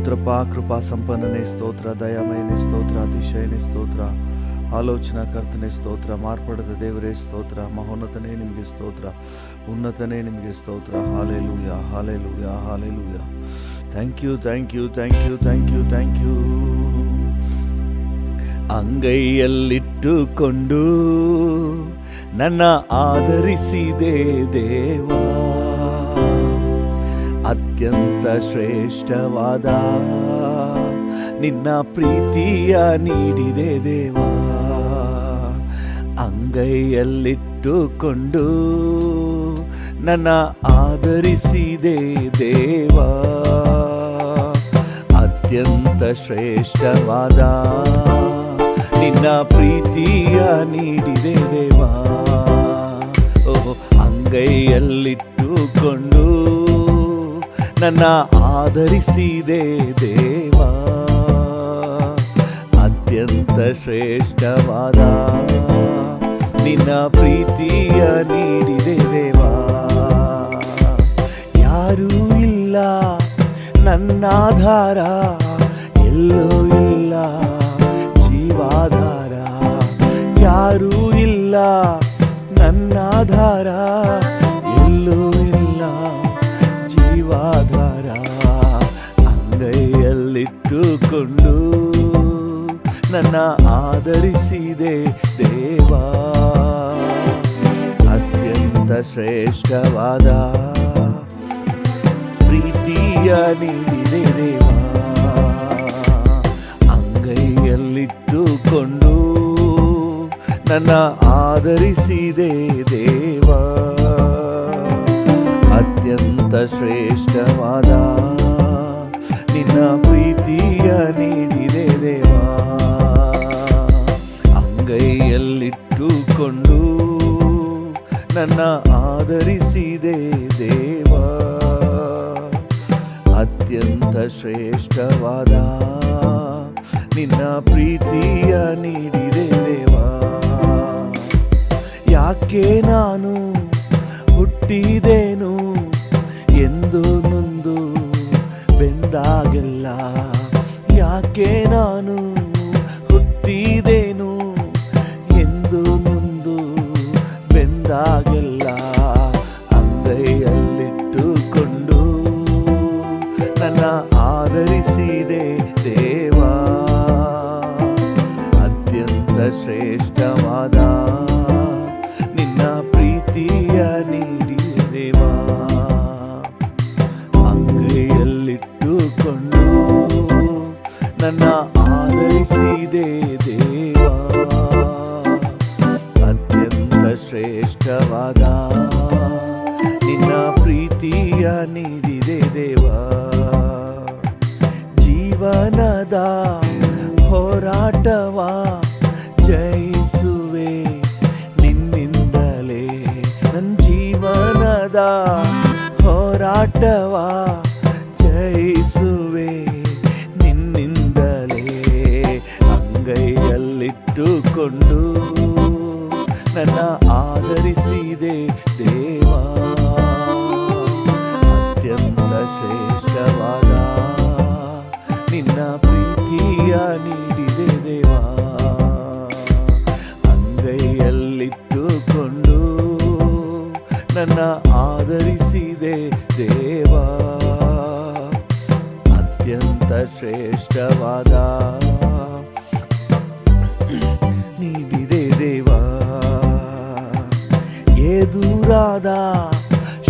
ಸ್ತೋತ್ರಪ್ಪ. ಕೃಪಾ ಸಂಪನ್ನನೇ ಸ್ತೋತ್ರ, ದಯಾಮಯನೇ ಸ್ತೋತ್ರ, ಅತಿಶಯನೇ ಸ್ತೋತ್ರ, ಆಲೋಚನಾ ಕರ್ತನೆ ಸ್ತೋತ್ರ, ಮಾರ್ಪಡದ ದೇವರೇ ಸ್ತೋತ್ರ, ಮಹೋನ್ನತನೇ ನಿಮಗೆ ಸ್ತೋತ್ರ, ಉನ್ನತನೇ ನಿಮಗೆ ಸ್ತೋತ್ರ. Hallelujah, hallelujah, hallelujah. Thank you, thank you, thank you, thank you, thank you. ಅಂಗೈಯಲ್ಲಿಟ್ಟುಕೊಂಡು ನನ್ನ ಆದರಿಸಿದೆ ದೇವಾ, ಅತ್ಯಂತ ಶ್ರೇಷ್ಠವಾದ ನಿನ್ನ ಪ್ರೀತಿಯ ನೀಡಿದೆ ದೇವಾ. ಅಂಗೈಯಲ್ಲಿಟ್ಟುಕೊಂಡು ನನ್ನ ಆದರಿಸಿದೆ ದೇವಾ, ಅತ್ಯಂತ ಶ್ರೇಷ್ಠವಾದ ನಿನ್ನ ಪ್ರೀತಿಯ ನೀಡಿದೆ ದೇವಾ. ಓಹ್, ಅಂಗೈಯಲ್ಲಿಟ್ಟುಕೊಂಡು ನನ್ನ ಆದರಿಸಿದೆ ದೇವಾ, ಅತ್ಯಂತ ಶ್ರೇಷ್ಠವಾದ ನಿನ್ನ ಪ್ರೀತಿಯ ನೀಡಿದೆ ದೇವಾ. ಯಾರೂ ಇಲ್ಲ ನನ್ನಾಧಾರ, ಎಲ್ಲೂ ಇಲ್ಲ ಜೀವಾಧಾರ. ಯಾರೂ ಇಲ್ಲ ನನ್ನಾಧಾರ, ಎಲ್ಲೂ ಇಲ್ಲ ಜೀವಾಧಾರ. ಅಂಗೈಯಲ್ಲಿಟ್ಟುಕೊಂಡು ನನ್ನ ಆದರಿಸಿದೆ ದೇವಾ, ಅತ್ಯಂತ ಶ್ರೇಷ್ಠವಾದ ಪ್ರೀತಿಯ ನೀಡಿದೆ ದೇವಾ. ಅಂಗೈಯಲ್ಲಿಟ್ಟುಕೊಂಡು ನನ್ನ ಆದರಿಸಿದೆ ದೇವಾ, ಅತ್ಯಂತ ಶ್ರೇಷ್ಠವಾದ ನಿನ್ನ ಪ್ರೀತಿಯ ನೀಡಿದೆ ದೇವಾ. ಅಂಗೈಯಲ್ಲಿಟ್ಟುಕೊಂಡು ನನ್ನ ಆದರಿಸಿದೆ ದೇವಾ, ಅತ್ಯಂತ ಶ್ರೇಷ್ಠವಾದ ನಿನ್ನ ಪ್ರೀತಿಯ ನೀಡಿದೆ ದೇವಾ. ಯಾಕೆ ನಾನು ಹುಟ್ಟಿದೇನು ಎಂದು ನೊಂದು ಬೆಂದಾಗೆಲ್ಲ, ಯಾಕೆ ನಾನು ಹುಟ್ಟಿದೇನು ಎಂದು ನೊಂದು ಬೆಂದಾಗೆಲ್ಲ, ಅಂಗೈಯಲ್ಲಿಟ್ಟುಕೊಂಡು ನನ್ನ ಆದರಿಸಿದೆ ದೇವಾ, ಅತ್ಯಂತ ಶ್ರೇಷ್ಠವಾದ ನಿನ್ನ ಪ್ರೀತಿಯ ನೀಡಿದೆ ದೇವಾ. ಅಂಗೈಯಲ್ಲಿಟ್ಟುಕೊಂಡು ನನ್ನ ಆದರಿಸಿದೆ ದೇವಾ, ಅತ್ಯಂತ ಶ್ರೇಷ್ಠವಾದ ನಿನ್ನ ಪ್ರೀತಿಯ ನೀಡಿದೆ ದೇವಾ. ಜೀವನದ ಹೋರಾಟವ ಜಯಿಸುವೆ ನಿನ್ನಿಂದಲೇ, ನನ್ನ ಜೀವನದ ಹೋರಾಟವ ಜಯಿಸುವೆ ನಿನ್ನಿಂದಲೇ. ಅಂಗೈಯಲ್ಲಿಟ್ಟುಕೊಂಡು ನನ್ನ ಆದರಿಸಿದೆ ದೇವಾ, ಅತ್ಯಂತ ಶ್ರೇಷ್ಠವಾದ ನಿನ್ನ ಪ್ರೀತಿಯ ನೀಡಿದೆ ದೇವಾ. ಅಂಗೈಯಲ್ಲಿಟ್ಟುಕೊಂಡು ನನ್ನ ಆದರಿಸಿದೆ ದೇವಾ, ಅತ್ಯಂತ ಶ್ರೇಷ್ಠವಾದ ನೀಡಿದೆ ದೇವಾ. ಎದುರಾದ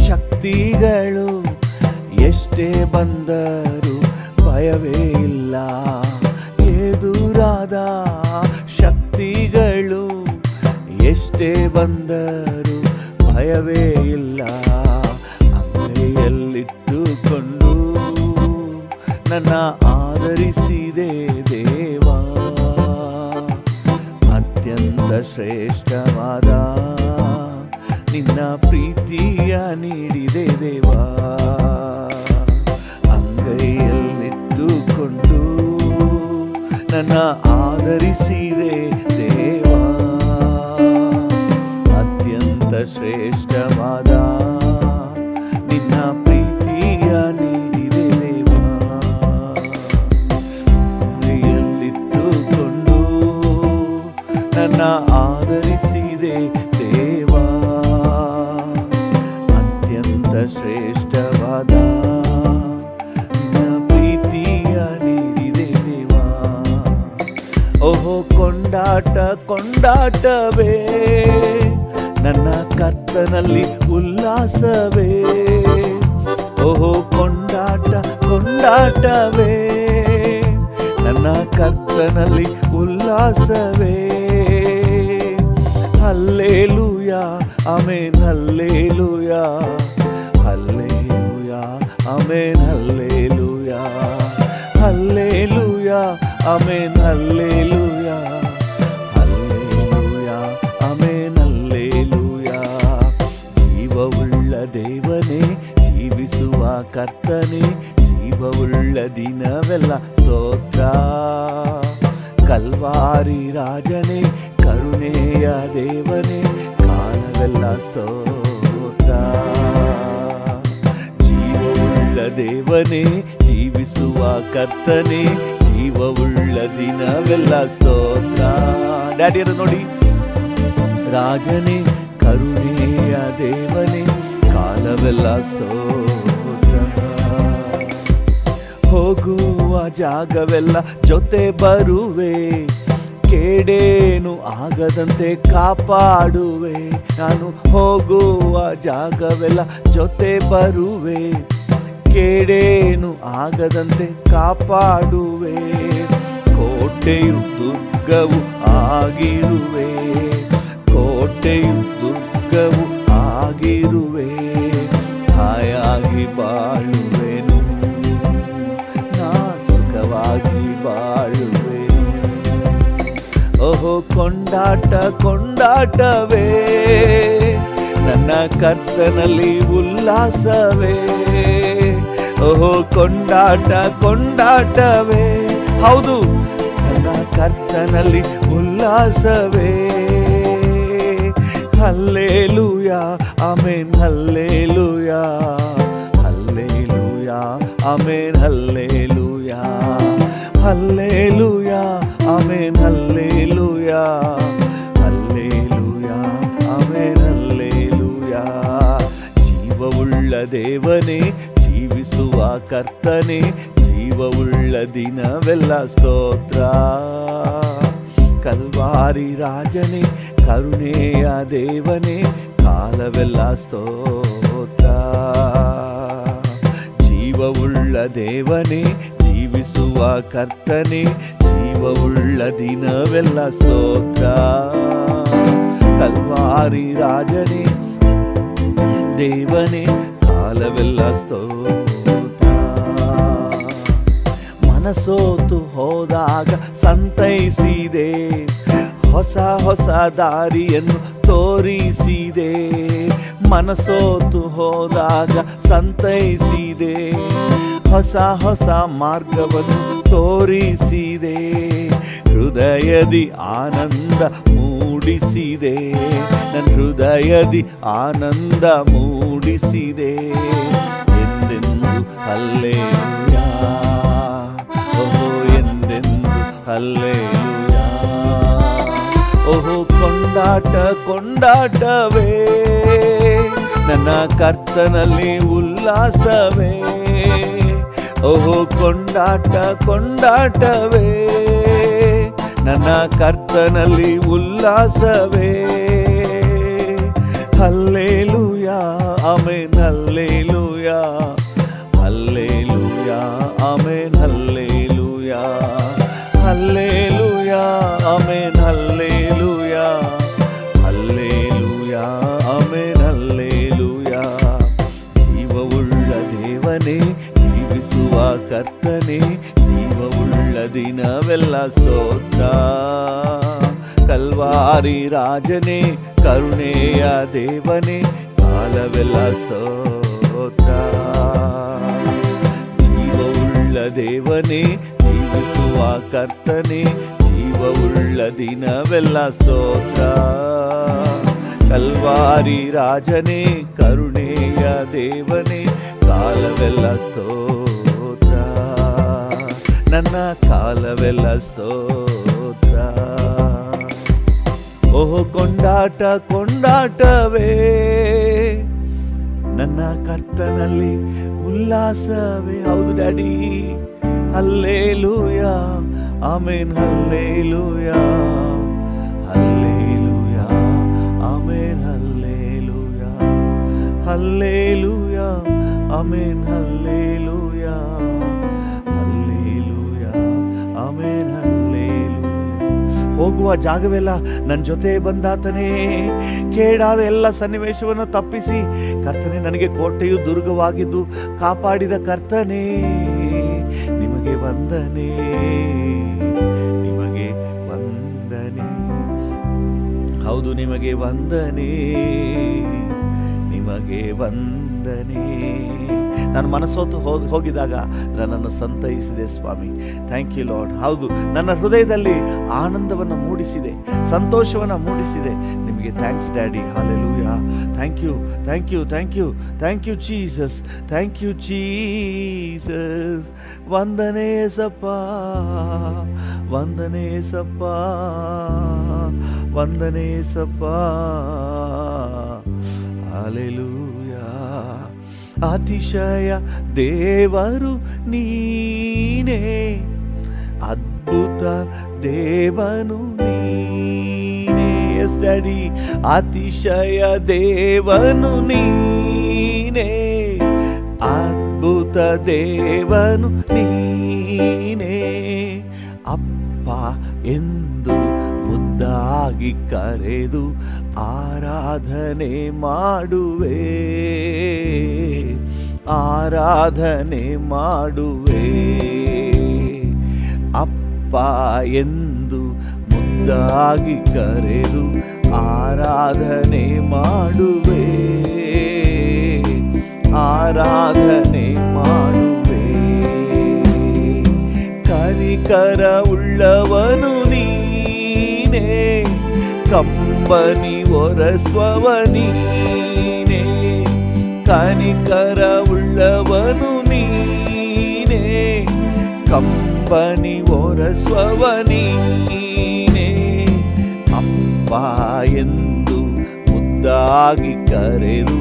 ಶಕ್ತಿಗಳು ಎಷ್ಟೇ ಬಂದರೂ ಭಯವೇ ಇಲ್ಲ, ಎದುರಾದ ಶಕ್ತಿಗಳು ಎಷ್ಟೇ ಬಂದರೂ ಭಯವೇ ಇಲ್ಲ. ಅಂಗೈಯಲ್ಲಿಟ್ಟುಕೊಂಡು ನನ್ನ ಆದರಿಸಿದೆ ದೇವಾ, ಅತ್ಯಂತ ಶ್ರೇಷ್ಠವಾದ ನಿನ್ನ ಪ್ರೀತಿಯ ನೀಡಿದೆ ದೇವಾ. ಅಂಗೈಯಲ್ಲಿಟ್ಟುಕೊಂಡು ನನ್ನ ಆದರಿಸಿದೆ ದೇವಾ, ಅತ್ಯಂತ ಶ್ರೇಷ್ಠವಾದ ನಿನ್ನ ಪ್ರೀತಿಯ ನೀಡಿದೆ ದೇವಾ. ನನ್ನ ಆದರಿಸಿದೆ ದೇವಾ, ಅತ್ಯಂತ ಶ್ರೇಷ್ಠವಾದ ನಿನ್ನ ಪ್ರೀತಿಯ ನೀಡಿದೆ ದೇವಾ. ಓಹೋ ಕೊಂಡಾಟ ಕೊಂಡಾಟವೇ, ನನ್ನ ಕರ್ತನಲ್ಲಿ ಉಲ್ಲಾಸವೇ. ಓಹೋ ಕೊಂಡಾಟ ಕೊಂಡಾಟವೇ, ನನ್ನ ಕರ್ತನಲ್ಲಿ ಉಲ್ಲಾಸವೇ. Hallelujah amen, hallelujah hallelujah amen, hallelujah hallelujah amen, hallelujah hallelujah amen, hallelujah. ಜೀವವುಳ್ಳ ದೇವನೇ, ಜೀವಿಸುವ ಕರ್ತನೇ, ಜೀವವುಳ್ಳ ದಿನವೆಲ್ಲ ಸ್ತೋತ್ರ. ಕಲ್ವಾರಿ ರಾಜನೇ, ಕರುಣೆಯ ದೇವನೇ, ಕಾಲವೆಲ್ಲ ಸ್ತೋತ್ರ. ಜೀವವುಳ್ಳ ದೇವನೇ, ಜೀವಿಸುವ ಕರ್ತನೇ, ಜೀವವುಳ್ಳ ದಿನವೆಲ್ಲ ಸ್ತೋತ್ರ. ಡ್ಯಾಡಿಯರು ನೋಡಿ, ರಾಜನೇ, ಕರುಣೆಯ ದೇವನೇ, ಕಾಲವೆಲ್ಲ ಸ್ತೋತ್ರ. ಹೋಗುವ ಜಾಗವೆಲ್ಲ ಜೊತೆ ಬರುವೆ, ಕೇಡೇನು ಆಗದಂತೆ ಕಾಪಾಡುವೆ. ನಾನು ಹೋಗುವ ಜಾಗವೆಲ್ಲ ಜೊತೆ ಬರುವೆ, ಕೇಡೇನು ಆಗದಂತೆ ಕಾಪಾಡುವೆ. ಕೋಟೆಯು ದುರ್ಗವು ಆಗಿರುವೆ, ಕೋಟೆಯು ದುರ್ಗವು ಆಗಿರುವೆ. ಹಾಯಾಗಿ ಬಾಳುವೆನು, ನಾ ಸುಖವಾಗಿ ಬಾಳುವೆ. ಓಹೋ ಕೊಂಡಾಟ ಕೊಂಡಾಟವೇ, ನನ್ನ ಕರ್ತನಲ್ಲಿ ಉಲ್ಲಾಸವೇ. ಓಹೋ ಕೊಂಡಾಟ ಕೊಂಡಾಟವೇ, ಹೌದು ನನ್ನ ಕರ್ತನಲ್ಲಿ ಉಲ್ಲಾಸವೇ. Hallelujah amen, hallelujah hallelujah amen, hallelujah hallelujah amen, hallelujah hallelujah amen, hallelujah. ಜೀವವುಳ್ಳ ದೇವನೇ, ಜೀವಿಸುವ ಕರ್ತನೇ, ಜೀವವುಳ್ಳ ದಿನವೆಲ್ಲ ಸ್ತೋತ್ರ. ಕಲ್ವಾರಿ ರಾಜನೇ, ಕರುಣೆಯ ದೇವನೇ, ಕಾಲವೆಲ್ಲ ಸ್ತೋತ್ರ. ಜೀವವುಳ್ಳ ದೇವನೇ, ಜೀವಿಸುವ ಕರ್ತನೇ, ಜೀವವುಳ್ಳ ದಿನವೆಲ್ಲ ಸ್ತೋತ್ರ. ಕಲ್ವಾರಿ ರಾಜನೇ, ದೇವನೇ, ಕಾಲವೆಲ್ಲ ಸ್ತೋತ್ರ. ಮನಸೋತು ಹೋದಾಗ ಸಂತೈಸಿದೆ, ಹೊಸ ಹೊಸ ದಾರಿಯನ್ನು ತೋರಿಸಿದೆ. ಮನಸೋತು ಹೋದಾಗ ಸಂತೈಸಿದೆ, ಹೊಸ ಹೊಸ ಮಾರ್ಗವನ್ನು ತೋರಿಸಿದೆ. ಹೃದಯದಿ ಆನಂದ ಮೂಡಿಸಿದೆ, ನನ್ನ ಹೃದಯದಿ ಆನಂದ ಮೂಡಿಸಿದೆ. ಎಂದೆಂದು ಹಲ್ಲೇಲೂಯಾ, ಓಹೋ ಎಂದೆಂದು ಹಲ್ಲೇಲೂಯಾ. ಓಹೋ ಕೊಂಡಾಟ ಕೊಂಡಾಟವೇ, ನನ್ನ ಕರ್ತನಲ್ಲಿ ಉಲ್ಲಾಸವೇ. ಓಹೋ ಕೊಂಡಾಟ ಕೊಂಡಾಟವೇ, ನನ್ನ ಕರ್ತನಲ್ಲಿ ಉಲ್ಲಾಸವೇ. Hallelujah amen, hallelujah hallelujah amen, hallelujah hallelujah amen, hallelujah hallelujah amen, hallelujah. ಜೀವವುಳ್ಳ ದೇವನೇ, ಜೀವಿಸುವ ಕರ್ತನೇ, ಜೀವವುಳ್ಳ ದಿನವೆಲ್ಲ ಸ್ತೋತ್ರ. ಕಲ್ವಾರಿ ರಾಜನೇ, ಕರುಣೆಯ ದೇವನೇ, ಕಾಲವೆಲ್ಲ ಸ್ತೋತ್ರ. ಜೀವವುಳ್ಳ ದೇವನೇ, ಜೀವಿಸುವ ಕರ್ತನೇ, ಜೀವವುಳ್ಳ ದಿನವೆಲ್ಲ ಸ್ತೋತ್ರ. ಕಲ್ವಾರಿ ರಾಜನೇ, ಕರುಣೆಯ ದೇವನೇ, ಕಾಲವೆಲ್ಲ ಸ್ತೋತ್ರ. ನನ್ನ ಕಾಲವೆಲ್ಲ ಸ್ತೋತ್ರ. ಓಹೋ ಕೊಂಡಾಟ ಕೊಂಡಾಟವೇ, ನನ್ನ ಕರ್ತನಲ್ಲಿ ಉಲ್ಲಾಸವೇ. ಹೌದು daddy, hallelujah, amen, hallelujah, hallelujah, amen, hallelujah, hallelujah, amen, hallelujah, hallelujah, amen, hallelujah. ಹೋಗುವ ಜಾಗವೆಲ್ಲ ನನ್ನ ಜೊತೆ ಬಂದಾತನೇ, ಕೇಡಾದ ಎಲ್ಲ ಸನ್ನಿವೇಶವನ್ನು ತಪ್ಪಿಸಿ ಕರ್ತನೆ ನನಗೆ ಕೋಟೆಯು ದುರ್ಗವಾಗಿದ್ದು ಕಾಪಾಡಿದ ಕರ್ತನೇ, ನಿಮಗೆ ವಂದನೆ, ನಿಮಗೆ ವಂದನೆ. ಹೌದು, ನಿಮಗೆ ವಂದನೆ, ನಿಮಗೆ ವಂದನೆ. ನಾನು ಮನಸ್ಸೋತು ಹೋಗಿದಾಗ ನನ್ನನ್ನು ಸಂತೈಸಿದೆ ಸ್ವಾಮಿ. Thank you lord. ಹೌದು, ನನ್ನ ಹೃದಯದಲ್ಲಿ ಆನಂದವನ್ನು ಮೂಡಿಸಿದೆ, ಸಂತೋಷವನ್ನು ಮೂಡಿಸಿದೆ. ನಿಮಗೆ thanks daddy. Hallelujah. Thank you, thank you, thank you, thank you Jesus, thank you Jesus. ವಂದನೆ ಸಪ್ಪ, ವಂದನೆ ಸಪ್ಪ, ವಂದನೆ ಸಪ್ಪ. ಹಲ್ಲೆಲೂಯಾ. ಅತಿಶಯ ದೇವರು ನೀನೇ, ಅದ್ಭುತ ದೇವನು ನೀನೇ. ಎಸ್ ಡ್ಯಾಡಿ, ಅತಿಶಯ ದೇವನು ನೀನೇ, ಅದ್ಭುತ ದೇವನು ನೀನೇ. ಅಪ್ಪ ಎಂದು ಮುದ್ದಾಗಿ ಕರೆದು ಆರಾಧನೆ ಮಾಡುವೆ, ಆರಾಧನೆ ಮಾಡುವೆ. ಅಪ್ಪ ಎಂದು ಮುದ್ದಾಗಿ ಕರೆದು ಆರಾಧನೆ ಮಾಡುವೆ, ಆರಾಧನೆ ಮಾಡುವೆ. ಕನಿಕರ ಉಳ್ಳವನು ನೀನೇ, ಕಂಬನಿ ಒರಸ್ವವ ನೀನೇ. ಕನಿಕರ ಉಳ್ಳವನು ನೀನೇ, ಕಂಬನಿ ಒರಸ್ವವ ನೀನೇ. ಅಪ್ಪ ಎಂದು ಮುದ್ದಾಗಿ ಕರೆದು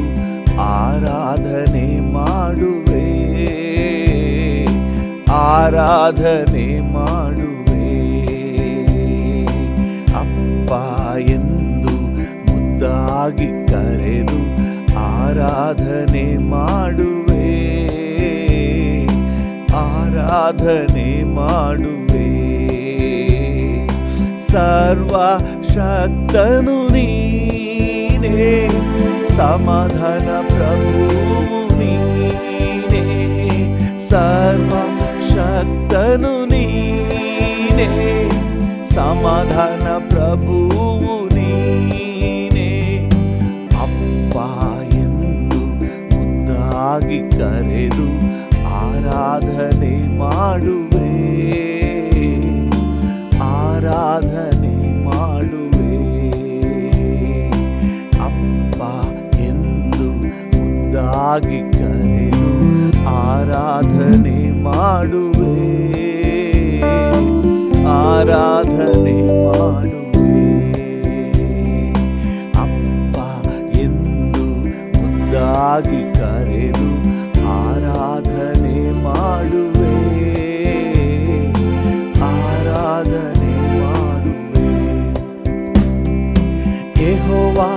ಆರಾಧನೆ ಮಾಡುವೆ, ಆರಾಧನೆ ಮಾಡುವೆ. ಅಪ್ಪ ಎಂದು ಮುದ್ದಾಗಿ ಕರೆದು ಆರಾಧನೆ ಮಾಡುವೆ, ಆರಾಧನೆ ಮಾಡುವೆ. ಸರ್ವಶಕ್ತನು ನೀನೇ, ಸಮಾಧಾನ ಪ್ರಭುವು ನೀನೇ. ಸರ್ವಶಕ್ತನು ನೀನೇ, ಸಮಾಧಾನ ಪ್ರಭುವು ನೀನೇ. ಅಪ್ಪ ಎಂದು ಮುದ್ದಾಗಿ ಕರೆದು ಆರಾಧನೆ ಮಾಡುವೆ, ಆರಾಧನೆ ಮಾಡುವೆ. ಅಪ್ಪ ಎಂದು ಮುದ್ದಾಗಿ ಕರೆದು ಆರಾಧನೆ ಮಾಡುವೆ, ಆರಾಧನೆ ಮಾಡುವೆ. ಅಪ್ಪ ಎಂದು ಮುದ್ದಾಗಿ ಕರೆದು ಆರಾಧನೆ ಮಾಡುವೆ, ಆರಾಧನೆ ಮಾಡುವೆ. ಯೆಹೋವಾ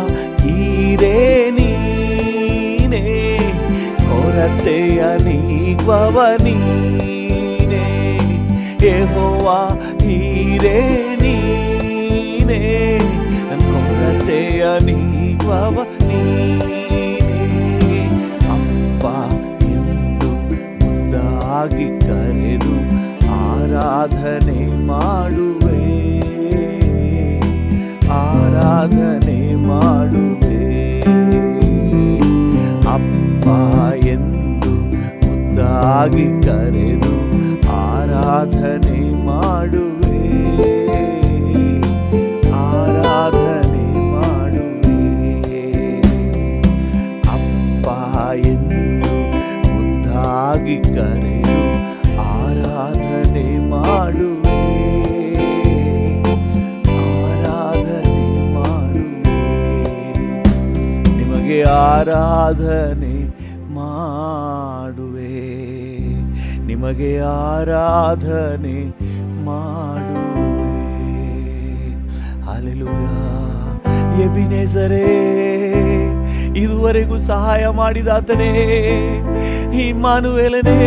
ಈರೇ ನೀನೇ, ಕೊರತೆಯ ನೀಗುವವ ನೀನೇ. ಯೆಹೋವಾ ಈರೇ ನೀನೇ, ಕೊರತೆಯ ನೀಗುವವ ನೀನೇ. ಅಪ್ಪ ಎಂದು ಮುದ್ದಾಗಿ ಕರೆದು ಆರಾಧನೆ ಮಾಡುವೆ, ಆರಾಧನೆ ಮಾಡುವೆ. ಅಪ್ಪ ಎಂದು ಮುದ್ದಾಗಿ ಕರೆದು ಆರಾಧನೆ ಮಾಡುವೆ, ಆರಾಧನೆ ಮಾಡುವೆ. ಅಪ್ಪ ಎಂದು ಮುದ್ದಾಗಿ ಕರೆದು ಆರಾಧನೆ ಮಾಡುವೆ, ಆರಾಧನೆ ಮಾಡುವೆ. ಆರಾಧನೆ ಮಾಡುವೆ, ನಿಮಗೆ ಆರಾಧನೆ ಮಾಡುವೆ. ಹಲ್ಲೆಲೂಯಾ. ಎಬಿನೆಜರೇ, ಇದುವರೆಗೂ ಸಹಾಯ ಮಾಡಿದಾತನೇ, ಇಮ್ಮಾನುವೇಲನೇ,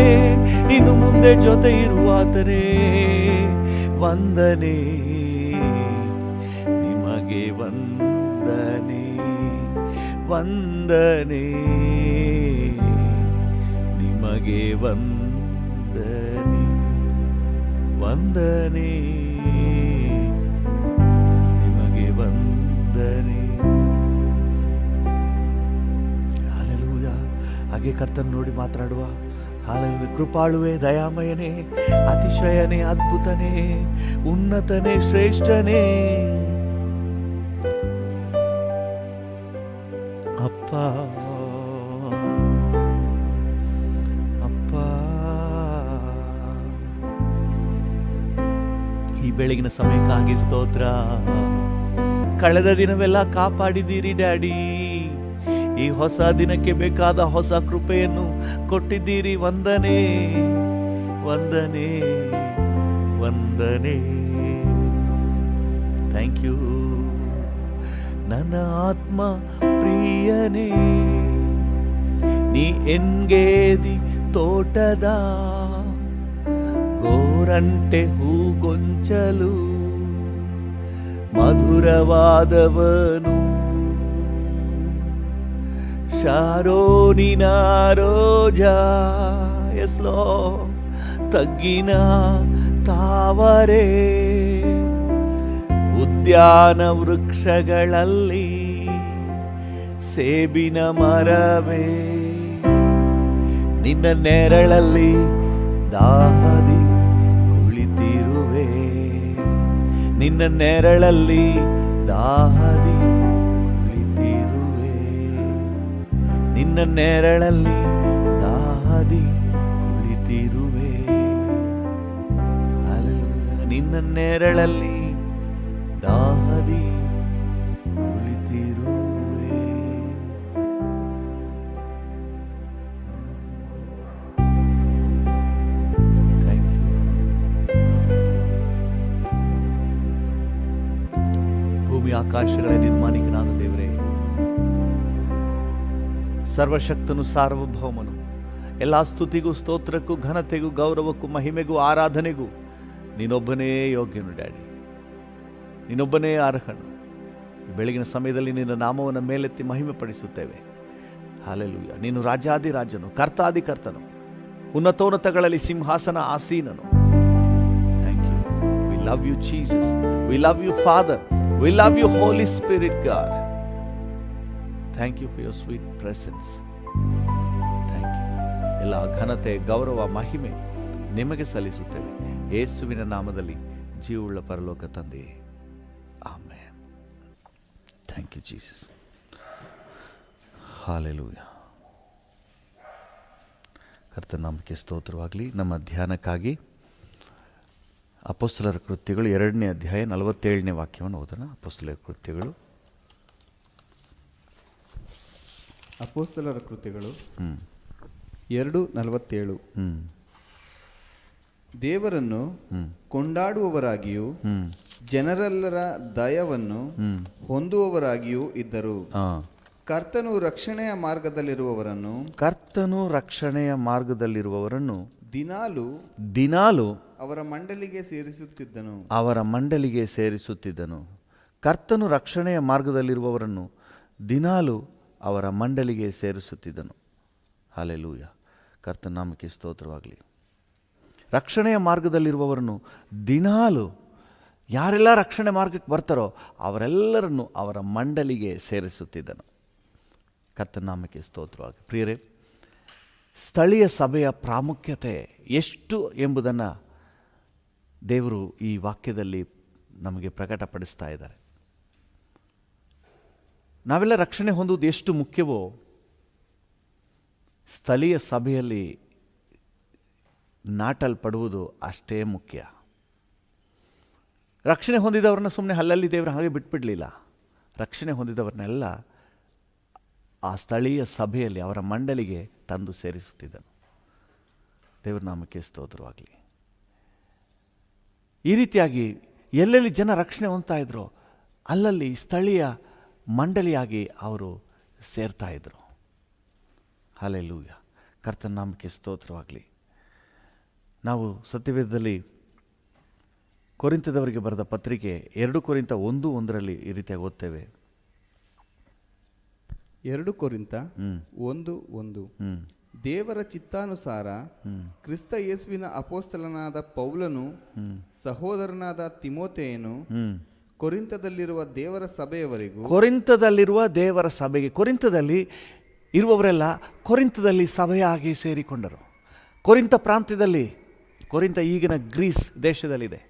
ಇನ್ನು ಮುಂದೆ ಜೊತೆ ಇರುವಾತನೇ, ವಂದನೆ ನಿಮಗೆ, ವಂದನೆ ವಂದನೆ ನಿಮಗೆ, ವಂದನೆ ವಂದನೆ ನಿಮಗೆ, ವಂದನೆ. ಹಲ್ಲೆಲೂಯಾ. ಹಾಗೆ ಕರ್ತನ ನೋಡಿ ಮಾತನಾಡುವ. ಹಲ್ಲೆಲೂಯಾ. ಕೃಪಾಳುವೆ, ದಯಾಮಯನೇ, ಅತಿಶಯನೇ, ಅದ್ಭುತನೇ, ಉನ್ನತನೇ, ಶ್ರೇಷ್ಠನೇ, ಅಪ್ಪ ಅಪ್ಪ. ಈ ಬೆಳಗಿನ ಸಮಯಕ್ಕಾಗಿ ಸ್ತೋತ್ರ. ಕಳೆದ ದಿನವೆಲ್ಲ ಕಾಪಾಡಿದ್ದೀರಿ ಡ್ಯಾಡಿ. ಈ ಹೊಸ ದಿನಕ್ಕೆ ಬೇಕಾದ ಹೊಸ ಕೃಪೆಯನ್ನು ಕೊಟ್ಟಿದ್ದೀರಿ. ವಂದನೆ ವಂದನೆ ವಂದನೆ. Thank you. ನನ್ನ ಆತ್ಮ ಪ್ರಿಯನೇ, ನೀ ಎನ್ಗೇದಿ ತೋಟದ ಗೋರಂಟೆ ಹೂಗೊಂಚಲು, ಮಧುರವಾದವನು, ಶಾರೋನಿನ ರೋಜಾ, ಎಸ್ಲೋ, ತಗ್ಗಿನ ತಾವರೆ, ಉದ್ಯಾನ ವೃಕ್ಷಗಳಲ್ಲಿ ಸೇಬಿನ ಮರವೇ, ನಿನ್ನ ನೆರಳಲ್ಲಿ ದಾಹದಿ ಕುಳಿತಿರುವೆ, ನಿನ್ನ ನೆರಳಲ್ಲಿ ದಾಹದಿ ಕುಳಿತಿರುವೆ, ನಿನ್ನ ನೆರಳಲ್ಲಿ ದಾಹದಿ ಕುಳಿತಿರುವೆ. ಹಲ್ಲೆಲೂಯಾ. ನಿನ್ನ ನೆರಳಲ್ಲಿ ದಾಹದಿ ಕುಳಿತಿರುವೆ. Thank you. ಭೂಮಿ ಆಕಾಶಗಳ ನಿರ್ಮಾಣಿಕನಾದ ದೇವರೇ, ಸರ್ವಶಕ್ತನು, ಸಾರ್ವಭೌಮನು, ಎಲ್ಲ ಸ್ತುತಿಗೂ, ಸ್ತೋತ್ರಕ್ಕೂ, ಘನತೆಗೂ, ಗೌರವಕ್ಕೂ, ಮಹಿಮೆಗೂ, ಆರಾಧನೆಗೂ ನೀನೊಬ್ಬನೇ ಯೋಗ್ಯನು ಡ್ಯಾಡಿ. ನೀನೊಬ್ಬನೇ ಅರ್ಹನು. ಬೆಳಗಿನ ಸಮಯದಲ್ಲಿ ನಿನ್ನ ನಾಮವನ್ನು ಮೇಲೆತ್ತಿ ಮಹಿಮೆ ಪಡಿಸುತ್ತೇವೆ. ಹಲ್ಲೆಲೂಯಾ. ನೀನು ರಾಜಾದಿರಾಜನು, ಕರ್ತಾದಿಕರ್ತನು, ಉನ್ನತೋನ್ನತಗಳಲ್ಲಿ ಸಿಂಹಾಸನ ಆಸೀನನು. Thank you. We love you Jesus. We love you father. We love you holy spirit God. Thank you for your sweet presence. Thank you. ಎಲ್ಲ ಘನತೆ, ಗೌರವ, ಮಹಿಮೆ ನಿಮಗೆ ಸಲ್ಲಿಸುತ್ತೇವೆ ಯೇಸುವಿನ ನಾಮದಲ್ಲಿ, ಜೀವವುಳ್ಳ ಪರಲೋಕ ತಂದೆಯೇ. Amen. Thank you Jesus. Hallelujah. ಕರ್ತನ ನಾಮಕ್ಕೆ ಸ್ತೋತ್ರವಾಗಲಿ. ನಮ್ಮ ಧ್ಯಾನಕ್ಕಾಗಿ ಅಪೊಸ್ತಲರ ಕೃತ್ಯಗಳು 2ನೇ ಅಧ್ಯಾಯ 47ನೇ ವಾಕ್ಯವನ್ನು ಓದೋಣ. ಅಪೊಸ್ತಲರ ಕೃತ್ಯಗಳು ಅಪೊಸ್ತಲರ ಕೃತ್ಯಗಳು 2:47. ದೇವರನ್ನು ಕೊಂಡಾಡುವವರಾಗಿಯೂ ಜನರೆಲ್ಲರ ದಯವನ್ನು ಹೊಂದುವವರಾಗಿಯೂ ಇದ್ದರು. ಕರ್ತನು ರಕ್ಷಣೆಯ ಮಾರ್ಗದಲ್ಲಿರುವವರನ್ನು ದಿನಾಲು ಅವರ ಮಂಡಲಿಗೆ ಸೇರಿಸುತ್ತಿದ್ದನು. ಕರ್ತನು ರಕ್ಷಣೆಯ ಮಾರ್ಗದಲ್ಲಿರುವವರನ್ನು ದಿನಾಲು ಅವರ ಮಂಡಲಿಗೆ ಸೇರಿಸುತ್ತಿದ್ದನು. ಹಲ್ಲೆಲೂಯಾ. ಕರ್ತನ ನಾಮಕ್ಕೆ ಸ್ತೋತ್ರವಾಗಲಿ. ರಕ್ಷಣೆಯ ಮಾರ್ಗದಲ್ಲಿರುವವರನ್ನು ದಿನಾಲು, ಯಾರೆಲ್ಲ ರಕ್ಷಣೆ ಮಾರ್ಗಕ್ಕೆ ಬರ್ತಾರೋ ಅವರೆಲ್ಲರನ್ನು ಅವರ ಮಂಡಲಿಗೆ ಸೇರಿಸುತ್ತಿದ್ದನು. ಕರ್ತನ ನಾಮಕ್ಕೆ ಸ್ತೋತ್ರವಾಗಲಿ. ಪ್ರಿಯರೇ, ಸ್ಥಳೀಯ ಸಭೆಯ ಪ್ರಾಮುಖ್ಯತೆ ಎಷ್ಟು ಎಂಬುದನ್ನು ದೇವರು ಈ ವಾಕ್ಯದಲ್ಲಿ ನಮಗೆ ಪ್ರಕಟಪಡಿಸ್ತಾ ಇದ್ದಾರೆ. ನಾವೆಲ್ಲ ರಕ್ಷಣೆ ಹೊಂದುವುದು ಎಷ್ಟು ಮುಖ್ಯವೋ, ಸ್ಥಳೀಯ ಸಭೆಯಲ್ಲಿ ನಾಟಲ್ಪಡುವುದು ಅಷ್ಟೇ ಮುಖ್ಯ. ರಕ್ಷಣೆ ಹೊಂದಿದವ್ರನ್ನ ಸುಮ್ಮನೆ ಅಲ್ಲಲ್ಲಿ ದೇವರು ಹಾಗೆ ಬಿಟ್ಬಿಡಲಿಲ್ಲ. ರಕ್ಷಣೆ ಹೊಂದಿದವ್ರನ್ನೆಲ್ಲ ಆ ಸ್ಥಳೀಯ ಸಭೆಯಲ್ಲಿ ಅವರ ಮಂಡಳಿಗೆ ತಂದು ಸೇರಿಸುತ್ತಿದ್ದನು. ದೇವರ ನಾಮಕ್ಕೆ ಸ್ತೋತ್ರವಾಗಲಿ. ಈ ರೀತಿಯಾಗಿ ಎಲ್ಲೆಲ್ಲಿ ಜನ ರಕ್ಷಣೆ ಹೊಂದ್ತಾ ಇದ್ರು ಅಲ್ಲಲ್ಲಿ ಸ್ಥಳೀಯ ಮಂಡಳಿಯಾಗಿ ಅವರು ಸೇರ್ತಾ ಇದ್ರು. ಹಲ್ಲೆಲೂಯ. ಕರ್ತನ ನಾಮಕ್ಕೆ ಸ್ತೋತ್ರವಾಗಲಿ. ನಾವು ಸತ್ಯವೇದದಲ್ಲಿ ಕೊರಿಂಥದವರಿಗೆ ಬರೆದ ಪತ್ರಿಕೆ 2 ಕೊರಿಂಥ 1:1 ಈ ರೀತಿಯಾಗಿ ಓದ್ತೇವೆ. 2 ಕೊರಿಂಥ 1:1 ದೇವರ ಚಿತ್ತಾನುಸಾರ ಕ್ರಿಸ್ತ ಯೇಸುವಿನ ಅಪೊಸ್ತಲನಾದ ಪೌಲನು, ಸಹೋದರನಾದ ತಿಮೋಥೆಯನು ಕೊರಿಂಥದಲ್ಲಿರುವ ದೇವರ ಸಭೆಯವರಿಗೂ. ಕೊರಿಂಥದಲ್ಲಿರುವ ದೇವರ ಸಭೆಗೆ, ಕೊರಿಂಥದಲ್ಲಿ ಇರುವವರೆಲ್ಲ ಕೊರಿಂಥದಲ್ಲಿ ಸಭೆಯಾಗಿ ಸೇರಿಕೊಂಡರು. ಕೊರಿಂಥ ಪ್ರಾಂತ್ಯದಲ್ಲಿ, ಕೊರಿಂಥ ಈಗಿನ ಗ್ರೀಸ್ ದೇಶದಲ್ಲಿದೆ,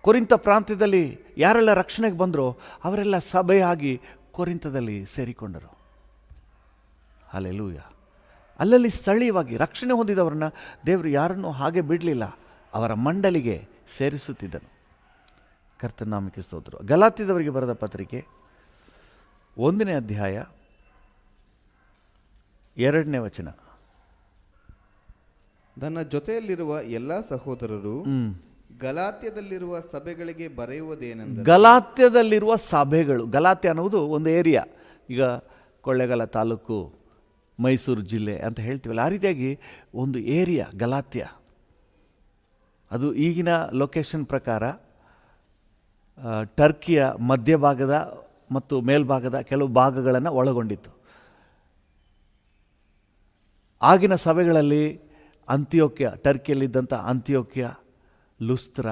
ಕೊರಿಂಥ ಪ್ರಾಂತ್ಯದಲ್ಲಿ ಯಾರೆಲ್ಲ ರಕ್ಷಣೆಗೆ ಬಂದರೋ ಅವರೆಲ್ಲ ಸಭೆಯಾಗಿ ಕೊರಿಂಥದಲ್ಲಿ ಸೇರಿಕೊಂಡರು. ಹಲ್ಲೆಲೂಯ. ಅಲ್ಲಲ್ಲಿ ಸ್ಥಳೀಯವಾಗಿ ರಕ್ಷಣೆ ಹೊಂದಿದವರನ್ನ ದೇವರು ಯಾರನ್ನೂ ಹಾಗೆ ಬಿಡಲಿಲ್ಲ, ಅವರ ಮಂಡಳಿಗೆ ಸೇರಿಸುತ್ತಿದ್ದನು. ಕರ್ತನ ನಾಮಕ್ಕೆ ಸ್ತೋತ್ರ. ಗಲಾತ್ಯದವರಿಗೆ ಬರೆದ ಪತ್ರಿಕೆ 1ನೇ ಅಧ್ಯಾಯ 2ನೇ ವಚನ. ನನ್ನ ಜೊತೆಯಲ್ಲಿರುವ ಎಲ್ಲ ಸಹೋದರರು ಗಲಾತ್ಯದಲ್ಲಿರುವ ಸಭೆಗಳಿಗೆ ಬರೆಯುವುದೇನೆಂದರೆ. ಗಲಾತ್ಯದಲ್ಲಿರುವ ಸಭೆಗಳು, ಗಲಾತ್ಯ ಅನ್ನುವುದು ಒಂದು ಏರಿಯಾ. ಈಗ ಕೊಳ್ಳೇಗಾಲ ತಾಲೂಕು, ಮೈಸೂರು ಜಿಲ್ಲೆ ಅಂತ ಹೇಳ್ತೀವಲ್ಲ, ಆ ರೀತಿಯಾಗಿ ಒಂದು ಏರಿಯಾ ಗಲಾತ್ಯ. ಅದು ಈಗಿನ ಲೊಕೇಶನ್ ಪ್ರಕಾರ ಟರ್ಕಿಯ ಮಧ್ಯಭಾಗದ ಮತ್ತು ಮೇಲ್ಭಾಗದ ಕೆಲವು ಭಾಗಗಳನ್ನು ಒಳಗೊಂಡಿತ್ತು. ಆಗಿನ ಸಭೆಗಳಲ್ಲಿ ಅಂತಿಯೋಕ್ಯ, ಟರ್ಕಿಯಲ್ಲಿದ್ದಂಥ ಅಂತಿಯೋಕ್ಯ, ಲುಸ್ತ್ರ,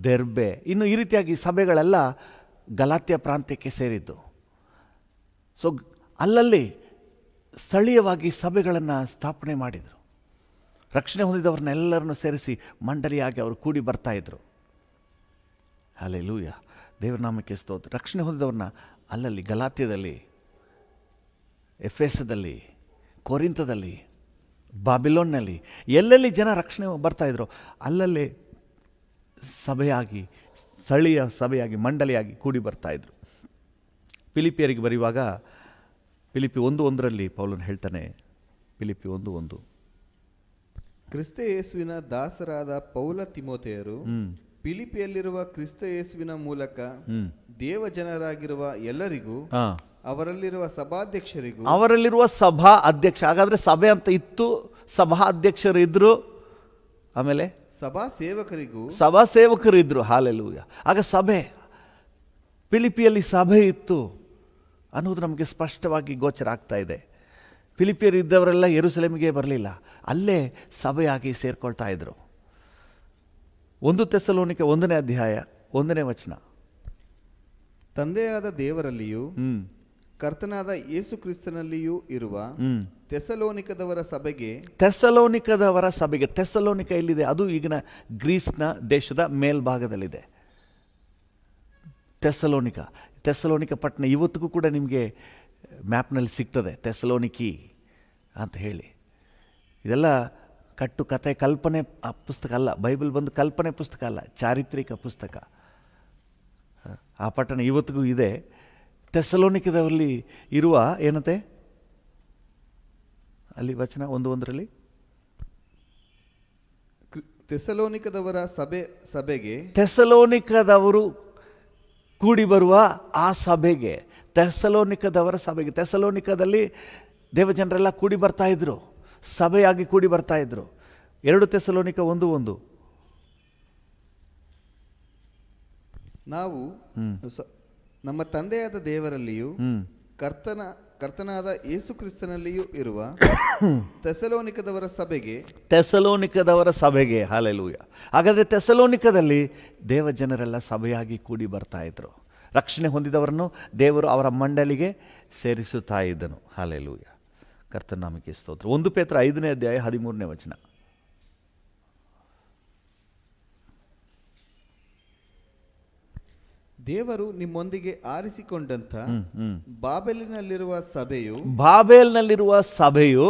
ದೆರ್ಬೆ, ಇನ್ನು ಈ ರೀತಿಯಾಗಿ ಸಭೆಗಳೆಲ್ಲ ಗಲಾತ್ಯ ಪ್ರಾಂತ್ಯಕ್ಕೆ ಸೇರಿದ್ದು. ಸೊ ಅಲ್ಲಲ್ಲಿ ಸ್ಥಳೀಯವಾಗಿ ಸಭೆಗಳನ್ನು ಸ್ಥಾಪನೆ ಮಾಡಿದರು. ರಕ್ಷಣೆ ಹೊಂದಿದವ್ರನ್ನೆಲ್ಲರನ್ನು ಸೇರಿಸಿ ಮಂಡಳಿಯಾಗಿ ಅವರು ಕೂಡಿ ಬರ್ತಾಯಿದ್ರು. ಹಲ್ಲೆಲೂಯ. ದೇವರ ನಾಮಕ್ಕೆ ಸ್ತೋತ್ರ. ರಕ್ಷಣೆ ಹೊಂದಿದವ್ರನ್ನ ಅಲ್ಲಲ್ಲಿ ಗಲಾತ್ಯದಲ್ಲಿ, ಎಫೆಸದಲ್ಲಿ, ಕೊರಿಂಥದಲ್ಲಿ, ಬಾಬಿಲೋನ್ನಲ್ಲಿ ಎಲ್ಲೆಲ್ಲಿ ಜನ ರಕ್ಷಣೆ ಬರ್ತಾಯಿದ್ರು ಅಲ್ಲಲ್ಲಿ ಸಭೆಯಾಗಿ, ಸ್ಥಳೀಯ ಸಭೆಯಾಗಿ, ಮಂಡಳಿಯಾಗಿ ಕೂಡಿ ಬರ್ತಾಯಿದ್ರು. ಫಿಲಿಪಿಯರಿಗೆ ಬರೆಯುವಾಗ ಫಿಲಿಪಿ 1:1 ಪೌಲನು ಹೇಳ್ತಾನೆ, ಫಿಲಿಪಿ 1:1 ಕ್ರಿಸ್ತ ಯೇಸುವಿನ ದಾಸರಾದ ಪೌಲ ತಿಮೋಥೆಯರು ಫಿಲಿಪಿಯಲ್ಲಿರುವ ಕ್ರಿಸ್ತ ಯೇಸುವಿನ ಮೂಲಕ ದೇವ ಜನರಾಗಿರುವ ಎಲ್ಲರಿಗೂ, ಅವರಲ್ಲಿರುವ ಸಭಾಧ್ಯಕ್ಷರಿಗೂ. ಅವರಲ್ಲಿರುವ ಸಭಾ ಅಧ್ಯಕ್ಷ, ಹಾಗಾದರೆ ಸಭೆ ಅಂತ ಇತ್ತು, ಸಭಾ ಅಧ್ಯಕ್ಷರು ಇದ್ದರು, ಆಮೇಲೆ ಸಭಾ ಸೇವಕರಿಗೂ, ಸಭಾ ಸೇವಕರು ಇದ್ದರು. ಹಲ್ಲೆಲೂಯ. ಆಗ ಸಭೆ, ಫಿಲಿಪಿಯಲ್ಲಿ ಸಭೆ ಇತ್ತು ಅನ್ನೋದು ನಮಗೆ ಸ್ಪಷ್ಟವಾಗಿ ಗೋಚರ ಆಗ್ತಾ ಇದೆ. ಫಿಲಿಪಿಯರು ಇದ್ದವರೆಲ್ಲ ಯೆರೂಸಲೇಮಿಗೆ ಬರಲಿಲ್ಲ, ಅಲ್ಲೇ ಸಭೆಯಾಗಿ ಸೇರ್ಕೊಳ್ತಾ ಇದ್ರು. 1 ಥೆಸಲೋನಿಕ 1ನೇ ಅಧ್ಯಾಯ 1ನೇ ವಚನ. ತಂದೆಯಾದ ದೇವರಲ್ಲಿಯೂ ಕರ್ತನಾದ ಯೇಸು ಕ್ರಿಸ್ತನಲ್ಲಿಯೂ ಇರುವ ಥೆಸಲೋನಿಕದವರ ಸಭೆಗೆ. ಥೆಸಲೋನಿಕದವರ ಸಭೆಗೆ, ಥೆಸಲೋನಿಕ ಎಲ್ಲಿದೆ? ಅದು ಈಗಿನ ಗ್ರೀಸ್ನ ದೇಶದ ಮೇಲ್ಭಾಗದಲ್ಲಿದೆ. ಥೆಸಲೋನಿಕ ಪಟ್ಟಣ ಇವತ್ತಿಗೂ ಕೂಡ ನಿಮಗೆ ಮ್ಯಾಪ್ನಲ್ಲಿ ಸಿಗ್ತದೆ, ಥೆಸಲೋನಿಕಿ ಅಂತ ಹೇಳಿ. ಇದೆಲ್ಲ ಕಟ್ಟು ಕತೆ, ಕಲ್ಪನೆ ಪುಸ್ತಕ ಅಲ್ಲ. ಬೈಬಲ್ ಬಂದು ಕಲ್ಪನೆ ಪುಸ್ತಕ ಅಲ್ಲ, ಚಾರಿತ್ರಿಕ ಪುಸ್ತಕ. ಆ ಪಟ್ಟಣ ಇವತ್ತಿಗೂ ಇದೆ. ಥೆಸಲೋನಿಕದಲ್ಲಿ ಇರುವ ಏನಂತೆ ಅಲ್ಲಿ ವಚನ 1:1 ಥೆಸಲೋನಿಕದವರ ಸಭೆಗೆ, ಥೆಸಲೋನಿಕದವರು ಕೂಡಿ ಬರುವ ಆ ಸಭೆಗೆ, ಥೆಸಲೋನಿಕದವರ ಸಭೆಗೆ. ಥೆಸಲೋನಿಕದಲ್ಲಿ ದೇವಜನರೆಲ್ಲ ಕೂಡಿ ಬರ್ತಾ ಇದ್ರು, ಸಭೆಯಾಗಿ ಕೂಡಿ ಬರ್ತಾ ಇದ್ರು. 2 ಥೆಸಲೋನಿಕ 1:1 ನಾವು ನಮ್ಮ ತಂದೆಯಾದ ದೇವರಲ್ಲಿಯೂ ಕರ್ತನಾದ ಯೇಸು ಕ್ರಿಸ್ತನಲ್ಲಿಯೂ ಇರುವ ಥೆಸಲೋನಿಕದವರ ಸಭೆಗೆ. ಹಲ್ಲೆಲೂಯ. ಹಾಗಾದರೆ ಥೆಸಲೋನಿಕದಲ್ಲಿ ದೇವಜನರೆಲ್ಲ ಸಭೆಯಾಗಿ ಕೂಡಿ ಬರ್ತಾ ಇದ್ರು. ರಕ್ಷಣೆ ಹೊಂದಿದವರನ್ನು ದೇವರು ಅವರ ಮಂಡಳಿಗೆ ಸೇರಿಸುತ್ತಾ ಇದ್ದನು. ಹಲ್ಲೆಲೂಯ. ಕರ್ತನ ನಾಮಕ್ಕೆ ಸ್ತೋತ್ರ. 1 ಪೇತ್ರ 5ನೇ ಅಧ್ಯಾಯ 13ನೇ ವಚನ. ದೇವರು ನಿಮ್ಮೊಂದಿಗೆ ಆರಿಸಿಕೊಂಡಂಥ ಬಾಬೆಲಿನಲ್ಲಿರುವ ಸಭೆಯು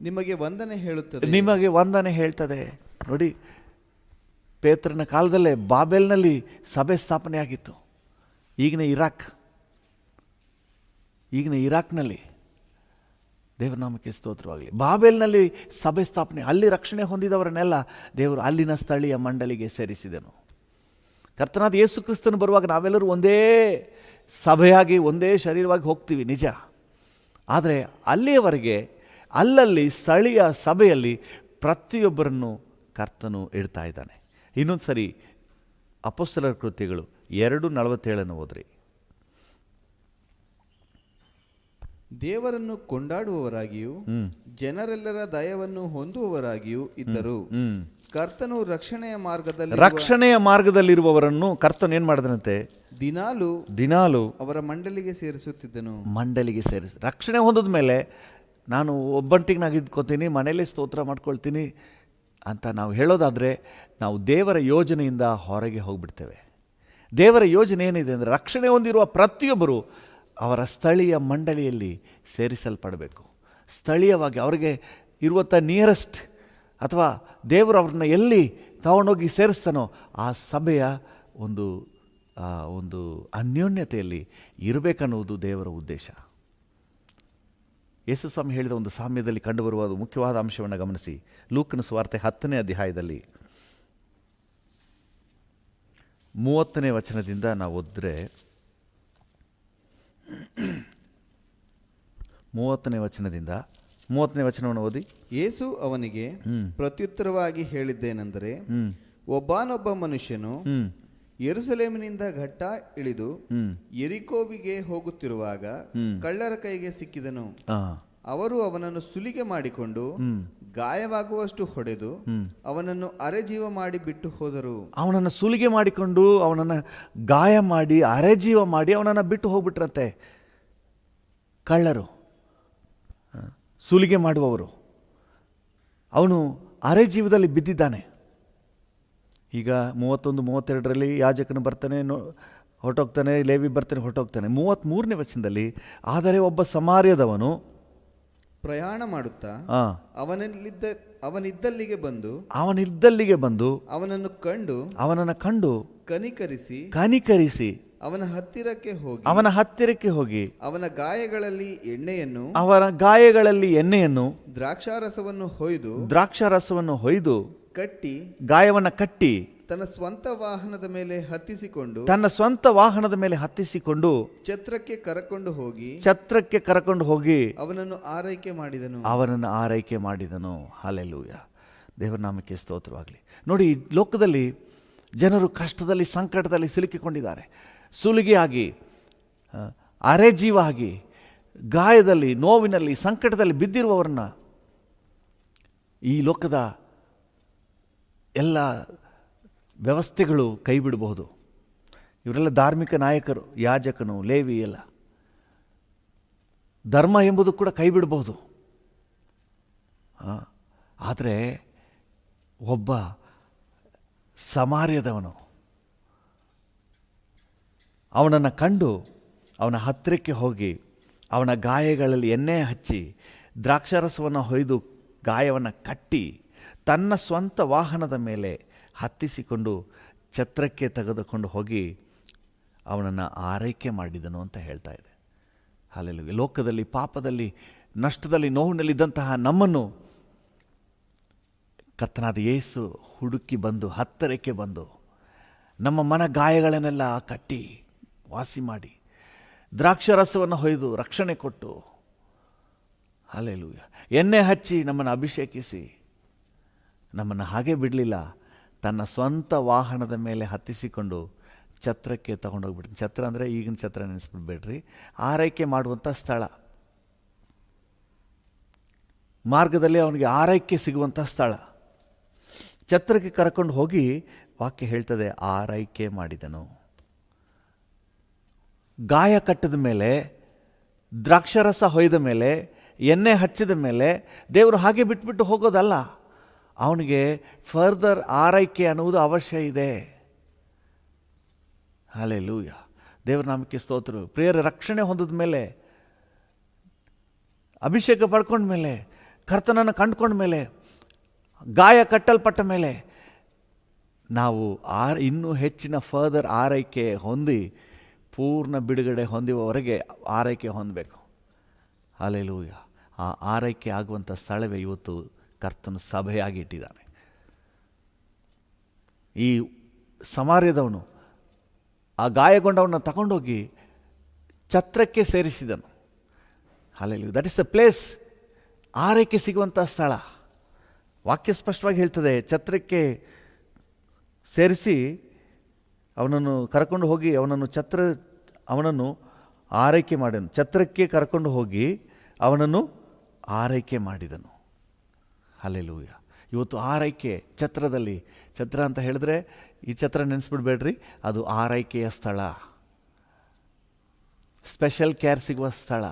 ನಿಮಗೆ ವಂದನೆ ಹೇಳ್ತದೆ. ನೋಡಿ, ಪೇತ್ರನ ಕಾಲದಲ್ಲೇ ಬಾಬೆಲ್ನಲ್ಲಿ ಸಭೆ ಸ್ಥಾಪನೆ ಆಗಿತ್ತು. ಈಗಿನ ಇರಾಕ್ನಲ್ಲಿ ದೇವರ ನಾಮಕ್ಕೆ ಸ್ತೋತ್ರವಾಗಲಿ. ಬಾಬೆಲ್ನಲ್ಲಿ ಸಭೆ ಸ್ಥಾಪನೆ, ಅಲ್ಲಿ ರಕ್ಷಣೆ ಹೊಂದಿದವರನ್ನೆಲ್ಲ ದೇವರು ಅಲ್ಲಿನ ಸ್ಥಳೀಯ ಮಂಡಳಿಗೆ ಸೇರಿಸಿದನು. ಕರ್ತನಾದ ಯೇಸು ಕ್ರಿಸ್ತನು ಬರುವಾಗ ನಾವೆಲ್ಲರೂ ಒಂದೇ ಸಭೆಯಾಗಿ ಒಂದೇ ಶರೀರವಾಗಿ ಹೋಗ್ತೀವಿ ನಿಜ. ಆದರೆ ಅಲ್ಲಿಯವರೆಗೆ ಅಲ್ಲಲ್ಲಿ ಸ್ಥಳೀಯ ಸಭೆಯಲ್ಲಿ ಪ್ರತಿಯೊಬ್ಬರನ್ನು ಕರ್ತನು ಇಡ್ತಾ ಇದ್ದಾನೆ. ಇನ್ನೊಂದು ಸರಿ ಅಪೊಸ್ತಲರ ಕೃತ್ಯಗಳು 2:47 ಓದ್ರಿ. ದೇವರನ್ನು ಕೊಂಡಾಡುವವರಾಗಿಯೂ ಜನರೆಲ್ಲರ ದಯವನ್ನು ಹೊಂದುವವರಾಗಿಯೂ ಇದ್ದರು. ಕರ್ತನು ರಕ್ಷಣೆಯ ಮಾರ್ಗದಲ್ಲಿರುವವರನ್ನು ಕರ್ತನು ಏನ್ ಮಾಡಿದನಂತೆ? ದಿನಾಲು ಅವರ ಮಂಡಳಿಗೆ ಸೇರಿಸುತ್ತಿದ್ದನು. ಮಂಡಳಿಗೆ ಸೇರಿಸಿ ರಕ್ಷಣೆ ಹೊಂದಿದ ಮೇಲೆ ನಾನು ಒಬ್ಬಂಟಿಗೆ ಇದ್ಕೋತೀನಿ, ಮನೇಲಿ ಸ್ತೋತ್ರ ಮಾಡ್ಕೊಳ್ತೀನಿ ಅಂತ ನಾವು ಹೇಳೋದಾದರೆ ನಾವು ದೇವರ ಯೋಜನೆಯಿಂದ ಹೊರಗೆ ಹೋಗ್ಬಿಡ್ತೇವೆ. ದೇವರ ಯೋಜನೆ ಏನಿದೆ ಅಂದರೆ ರಕ್ಷಣೆ ಹೊಂದಿರುವ ಪ್ರತಿಯೊಬ್ಬರು ಅವರ ಸ್ಥಳೀಯ ಮಂಡಳಿಯಲ್ಲಿ ಸೇರಿಸಲ್ಪಡಬೇಕು. ಸ್ಥಳೀಯವಾಗಿ ಅವರಿಗೆ ಇರುವಂಥ ನಿಯರೆಸ್ಟ್ ಅಥವಾ ದೇವರು ಅವ್ರನ್ನ ಎಲ್ಲಿ ತಗೊಂಡೋಗಿ ಸೇರಿಸ್ತಾನೋ ಆ ಸಭೆಯ ಒಂದು ಅನ್ಯೋನ್ಯತೆಯಲ್ಲಿ ಇರಬೇಕನ್ನುವುದು ದೇವರ ಉದ್ದೇಶ. ಯೇಸು ಸ್ವಾಮಿ ಹೇಳಿದ ಒಂದು ಸಾಮ್ಯದಲ್ಲಿ ಕಂಡುಬರುವ ಮುಖ್ಯವಾದ ಅಂಶವನ್ನು ಗಮನಿಸಿ. ಲೂಕನ ಸುವಾರ್ತೆ 10ನೇ ಅಧ್ಯಾಯದಲ್ಲಿ 30ನೇ ವಚನದಿಂದ ನಾವು ಓದಿದ್ರೆ 30ನೇ ವಚನವನ್ನು ಓದಿ. ಯೇಸು ಅವನಿಗೆ ಪ್ರತ್ಯುತ್ತರವಾಗಿ ಹೇಳಿದ್ದೇನೆಂದರೆ, ಒಬ್ಬನೊಬ್ಬ ಮನುಷ್ಯನು ಯೆರೂಸಲೇಮಿನಿಂದ ಘಟ್ಟ ಇಳಿದು ಯೆರಿಕೋವಿಗೆ ಹೋಗುತ್ತಿರುವಾಗ ಕಳ್ಳರ ಕೈಗೆ ಸಿಕ್ಕಿದನು. ಅವರು ಅವನನ್ನು ಸುಲಿಗೆ ಮಾಡಿಕೊಂಡು ಗಾಯವಾಗುವಷ್ಟು ಹೊಡೆದು ಅವನನ್ನು ಅರೆಜೀವ ಮಾಡಿ ಬಿಟ್ಟು ಹೋದರು. ಅವನನ್ನು ಸುಲಿಗೆ ಮಾಡಿಕೊಂಡು ಅವನನ್ನು ಗಾಯ ಮಾಡಿ ಅರೆಜೀವ ಮಾಡಿ ಅವನನ್ನು ಬಿಟ್ಟು ಹೋಗ್ಬಿಟ್ರಂತೆ. ಕಳ್ಳರು, ಸುಲಿಗೆ ಮಾಡುವವರು. ಅವನು ಅರೆಜೀವದಲ್ಲಿ ಬಿದ್ದಿದ್ದಾನೆ. ಈಗ 31-32ರಲ್ಲಿ ಯಾಜಕನು ಬರ್ತಾನೆ, ಹೊರಟೋಗ್ತಾನೆ. ಲೇವಿ ಬರ್ತಾನೆ, ಹೊರಟೋಗ್ತಾನೆ. 33ನೇ ವಚನದಲ್ಲಿ, ಆದರೆ ಒಬ್ಬ ಸಮಾರ್ಯದವನು ಪ್ರಯಾಣ ಮಾಡುತ್ತಾ ಅವನಿದ್ದಲ್ಲಿಗೆ ಬಂದು ಅವನನ್ನು ಕಂಡು ಕನಿಕರಿಸಿ ಅವನ ಹತ್ತಿರಕ್ಕೆ ಹೋಗಿ ಅವನ ಗಾಯಗಳಲ್ಲಿ ಎಣ್ಣೆಯನ್ನು ದ್ರಾಕ್ಷಾರಸವನ್ನು ಹೊಯ್ದು ಗಾಯವನ್ನು ಕಟ್ಟಿ ತನ್ನ ಸ್ವಂತ ವಾಹನದ ಮೇಲೆ ಹತ್ತಿಸಿಕೊಂಡು ಛತ್ರಕ್ಕೆ ಕರಕೊಂಡು ಹೋಗಿ ಅವನನ್ನು ಆರೈಕೆ ಮಾಡಿದನು. ಹಲ್ಲೆಲೂಯಾ, ದೇವರ ನಾಮಕ್ಕೆ ಸ್ತೋತ್ರವಾಗಲಿ. ನೋಡಿ, ಲೋಕದಲ್ಲಿ ಜನರು ಕಷ್ಟದಲ್ಲಿ, ಸಂಕಟದಲ್ಲಿ ಸಿಲುಕಿಕೊಂಡಿದ್ದಾರೆ. ಸುಲಿಗೆಯಾಗಿ, ಅರೆಜೀವ ಆಗಿ, ಗಾಯದಲ್ಲಿ, ನೋವಿನಲ್ಲಿ, ಸಂಕಟದಲ್ಲಿ ಬಿದ್ದಿರುವವರನ್ನ ಈ ಲೋಕದ ಎಲ್ಲ ವ್ಯವಸ್ಥೆಗಳು ಕೈ ಬಿಡಬಹುದು. ಇವರೆಲ್ಲ ಧಾರ್ಮಿಕ ನಾಯಕರು, ಯಾಜಕನು, ಲೇವಿ, ಎಲ್ಲ ಧರ್ಮ ಎಂಬುದು ಕೂಡ ಕೈ ಬಿಡಬಹುದು. ಆದರೆ ಒಬ್ಬ ಸಮಾರ್ಯದವನು ಅವನನ್ನು ಕಂಡು ಅವನ ಹತ್ತಿರಕ್ಕೆ ಹೋಗಿ ಅವನ ಗಾಯಗಳಲ್ಲಿ ಎಣ್ಣೆ ಹಚ್ಚಿ ದ್ರಾಕ್ಷಾರಸವನ್ನು ಹೊಯ್ದು ಗಾಯವನ್ನು ಕಟ್ಟಿ ತನ್ನ ಸ್ವಂತ ವಾಹನದ ಮೇಲೆ ಹತ್ತಿಸಿಕೊಂಡು ಛತ್ರಕ್ಕೆ ತೆಗೆದುಕೊಂಡು ಹೋಗಿ ಅವನನ್ನು ಆರೈಕೆ ಮಾಡಿದನು ಅಂತ ಹೇಳ್ತಾ ಇದೆ. ಹಲ್ಲೆಲೂಯಾ. ಲೋಕದಲ್ಲಿ, ಪಾಪದಲ್ಲಿ, ನಷ್ಟದಲ್ಲಿ, ನೋವಿನಲ್ಲಿದ್ದಂತಹ ನಮ್ಮನ್ನು ಕರ್ತನಾದ ಯೇಸು ಹುಡುಕಿ ಬಂದು, ಹತ್ತಿರಕ್ಕೆ ಬಂದು, ನಮ್ಮ ಮನ ಗಾಯಗಳನ್ನೆಲ್ಲ ಕಟ್ಟಿ ವಾಸಿ ಮಾಡಿ ದ್ರಾಕ್ಷಾರಸವನ್ನು ಹೊಯ್ದು ರಕ್ಷಣೆ ಕೊಟ್ಟು, ಹಲ್ಲೆಲೂಯಾ, ಎಣ್ಣೆ ಹಚ್ಚಿ ನಮ್ಮನ್ನು ಅಭಿಷೇಕಿಸಿ ನಮ್ಮನ್ನು ಹಾಗೆ ಬಿಡಲಿಲ್ಲ. ತನ್ನ ಸ್ವಂತ ವಾಹನದ ಮೇಲೆ ಹತ್ತಿಸಿಕೊಂಡು ಛತ್ರಕ್ಕೆ ತಗೊಂಡೋಗ್ಬಿಡ್ತೀನಿ. ಛತ್ರ ಅಂದರೆ ಈಗಿನ ಛತ್ರ ನೆನೆಸ್ಬಿಡ್ಬೇಡ್ರಿ, ಆರೈಕೆ ಮಾಡುವಂಥ ಸ್ಥಳ. ಮಾರ್ಗದಲ್ಲಿ ಅವನಿಗೆ ಆರೈಕೆ ಸಿಗುವಂಥ ಸ್ಥಳ. ಛತ್ರಕ್ಕೆ ಕರ್ಕೊಂಡು ಹೋಗಿ, ವಾಕ್ಯ ಹೇಳ್ತದೆ, ಆರೈಕೆ ಮಾಡಿದನು. ಗಾಯ ಕಟ್ಟಿದ ಮೇಲೆ, ದ್ರಾಕ್ಷಾರಸ ಹೊಯ್ದ ಮೇಲೆ, ಎಣ್ಣೆ ಹಚ್ಚಿದ ಮೇಲೆ ದೇವರು ಹಾಗೆ ಬಿಟ್ಬಿಟ್ಟು ಹೋಗೋದಲ್ಲ. ಅವನಿಗೆ ಫರ್ದರ್ ಆರೈಕೆ ಅನ್ನುವುದು ಅವಶ್ಯ ಇದೆ. ಹಲ್ಲೆಲೂಯಾ, ದೇವರ ನಾಮಕ್ಕೆ ಸ್ತೋತ್ರ. ಪ್ರಿಯರ, ರಕ್ಷಣೆ ಹೊಂದಿದ ಮೇಲೆ, ಅಭಿಷೇಕ ಪಡ್ಕೊಂಡ ಮೇಲೆ, ಕರ್ತನನ್ನು ಕಂಡುಕೊಂಡ ಮೇಲೆ, ಗಾಯ ಕಟ್ಟಲ್ಪಟ್ಟ ಮೇಲೆ ನಾವು ಇನ್ನೂ ಹೆಚ್ಚಿನ ಫರ್ದರ್ ಆರೈಕೆ ಹೊಂದಿ ಪೂರ್ಣ ಬಿಡುಗಡೆ ಹೊಂದುವವರೆಗೆ ಆರೈಕೆ ಹೊಂದಬೇಕು. ಹಲ್ಲೆಲೂಯಾ. ಆ ಆರೈಕೆ ಆಗುವಂಥ ಸ್ಥಳವೇ ಇವತ್ತು ಕರ್ತನು ಸಭೆಯಾಗಿ ಇಟ್ಟಿದ್ದಾನೆ. ಈ ಸಮಾರ್ಯದವನು ಆ ಗಾಯಗೊಂಡವನ್ನ ತಗೊಂಡೋಗಿ ಛತ್ರಕ್ಕೆ ಸೇರಿಸಿದನು. Hallelujah. That is the place, ಆರೈಕೆ ಸಿಗುವಂಥ ಸ್ಥಳ. ವಾಕ್ಯ ಸ್ಪಷ್ಟವಾಗಿ ಹೇಳ್ತದೆ, ಛತ್ರಕ್ಕೆ ಸೇರಿಸಿ ಅವನನ್ನು ಕರ್ಕೊಂಡು ಹೋಗಿ ಅವನನ್ನು ಆರೈಕೆ ಮಾಡಿದನು. ಛತ್ರಕ್ಕೆ ಕರ್ಕೊಂಡು ಹೋಗಿ ಅವನನ್ನು ಆರೈಕೆ ಮಾಡಿದನು. ಹಲ್ಲೆಲೂಯಾ. ಇವತ್ತು ಆರೈಕೆ ಛತ್ರದಲ್ಲಿ, ಛತ್ರ ಅಂತ ಹೇಳಿದ್ರೆ ಈ ಛತ್ರ ನೆನೆಸ್ಬಿಡ್ಬೇಡ್ರಿ, ಅದು ಆರೈಕೆಯ ಸ್ಥಳ, ಸ್ಪೆಷಲ್ ಕೇರ್ ಸಿಗುವ ಸ್ಥಳ.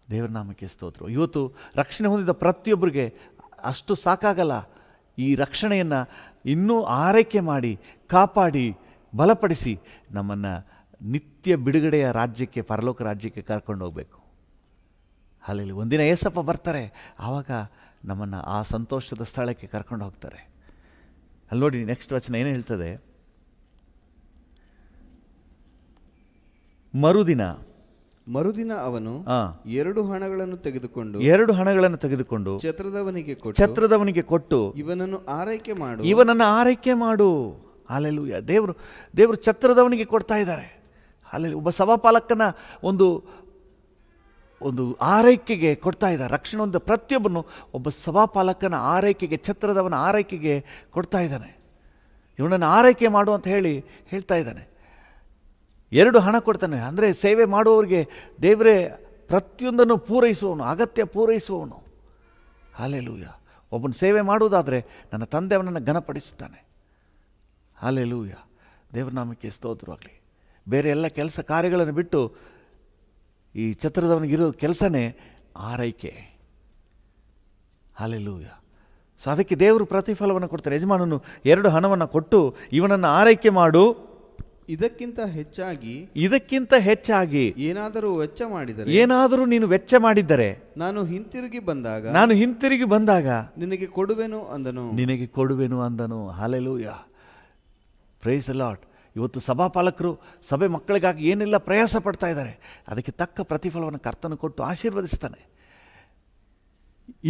ದೇವರ ನಾಮಕ್ಕೆ ಸ್ತೋತ್ರ. ಇವತ್ತು ರಕ್ಷಣೆ ಹೊಂದಿದ ಪ್ರತಿಯೊಬ್ಬರಿಗೆ ಅಷ್ಟು ಸಾಕಾಗಲ್ಲ. ಈ ರಕ್ಷಣೆಯನ್ನು ಇನ್ನೂ ಆರೈಕೆ ಮಾಡಿ, ಕಾಪಾಡಿ, ಬಲಪಡಿಸಿ ನಮ್ಮನ್ನು ನಿತ್ಯ ಬಿಡುಗಡೆಯ ರಾಜ್ಯಕ್ಕೆ, ಪರಲೋಕ ರಾಜ್ಯಕ್ಕೆ ಕರ್ಕೊಂಡು ಹೋಗಬೇಕು. ಅಲ್ಲಿ ಒಂದಿನ ಏಸಪ್ಪ ಬರ್ತಾರೆ, ಆವಾಗ ನಮ್ಮನ್ನು ಆ ಸಂತೋಷದ ಸ್ಥಳಕ್ಕೆ ಕರ್ಕೊಂಡು ಹೋಗ್ತಾರೆ. ಅಲ್ಲಿ ನೋಡಿ, ನೆಕ್ಸ್ಟ್ ವಚನ ಏನು ಹೇಳ್ತದೆ? ಮರುದಿನ ಅವನು 2 ಹಣಗಳನ್ನು ತೆಗೆದುಕೊಂಡು ಛತ್ರದವನಿಗೆ ಕೊಟ್ಟು ಇವನನ್ನು ಆರೈಕೆ ಮಾಡು. ಹಲ್ಲೆಲೂಯಾ. ದೇವರು ಛತ್ರದವನಿಗೆ ಕೊಡ್ತಾ ಇದ್ದಾರೆ. ಅಲ್ಲಿ ಒಬ್ಬ ಸಭಾಪಾಲಕನ ಒಂದು ಆರೈಕೆಗೆ ಕೊಡ್ತಾ ಇದ್ದಾರೆ. ರಕ್ಷಣೆ ಹೊಂದಿದ ಪ್ರತಿಯೊಬ್ಬನು ಒಬ್ಬ ಸಭಾಪಾಲಕನ ಆರೈಕೆಗೆ, ಛತ್ರದವನ ಆರೈಕೆಗೆ ಕೊಡ್ತಾ ಇದ್ದಾನೆ. ಇವನನ್ನು ಆರೈಕೆ ಮಾಡು ಅಂತ ಹೇಳ್ತಾ ಇದ್ದಾನೆ. 2 ಹಣ ಕೊಡ್ತಾನೆ. ಅಂದರೆ ಸೇವೆ ಮಾಡುವವರಿಗೆ ದೇವರೇ ಪ್ರತಿಯೊಂದನ್ನು ಪೂರೈಸುವವನು, ಅಗತ್ಯ ಪೂರೈಸುವವನು. ಹಲ್ಲೆಲೂಯಾ. ಒಬ್ಬನ ಸೇವೆ ಮಾಡುವುದಾದರೆ ನನ್ನ ತಂದೆ ಅವನನ್ನು ಘನಪಡಿಸುತ್ತಾನೆ. ಹಲ್ಲೆಲೂಯಾ. ದೇವರ ನಾಮಕ್ಕೆ ಸ್ತೋತ್ರವಾಗಲಿ. ಬೇರೆ ಎಲ್ಲ ಕೆಲಸ ಕಾರ್ಯಗಳನ್ನು ಬಿಟ್ಟು ಈ ಛತ್ರದವನಿಗಿರೋ ಕೆಲಸನೇ ಆರೈಕೆ. ಹಲ್ಲೆಲೂಯಾ. ಸೊ ಅದಕ್ಕೆ ದೇವರು ಪ್ರತಿಫಲವನ್ನು ಕೊಡ್ತಾರೆ. ಯಜಮಾನನು 2 ಹಣವನ್ನು ಕೊಟ್ಟು ಇವನನ್ನು ಆರೈಕೆ ಮಾಡು, ಇದಕ್ಕಿಂತ ಹೆಚ್ಚಾಗಿ ಏನಾದರೂ ನೀನು ವೆಚ್ಚ ಮಾಡಿದ್ದರೆ ನಾನು ಹಿಂತಿರುಗಿ ಬಂದಾಗ ನಿನಗೆ ಕೊಡುವೆನು ಅಂದನು. ಹಲ್ಲೆಲೂಯಾ. Praise the Lord. ಇವತ್ತು ಸಭಾಪಾಲಕರು ಸಭೆ ಮಕ್ಕಳಿಗಾಗಿ ಏನೆಲ್ಲ ಪ್ರಯಾಸ ಪಡ್ತಾ ಇದ್ದಾರೆ, ಅದಕ್ಕೆ ತಕ್ಕ ಪ್ರತಿಫಲವನ್ನು ಕರ್ತನು ಕೊಟ್ಟು ಆಶೀರ್ವದಿಸ್ತಾನೆ.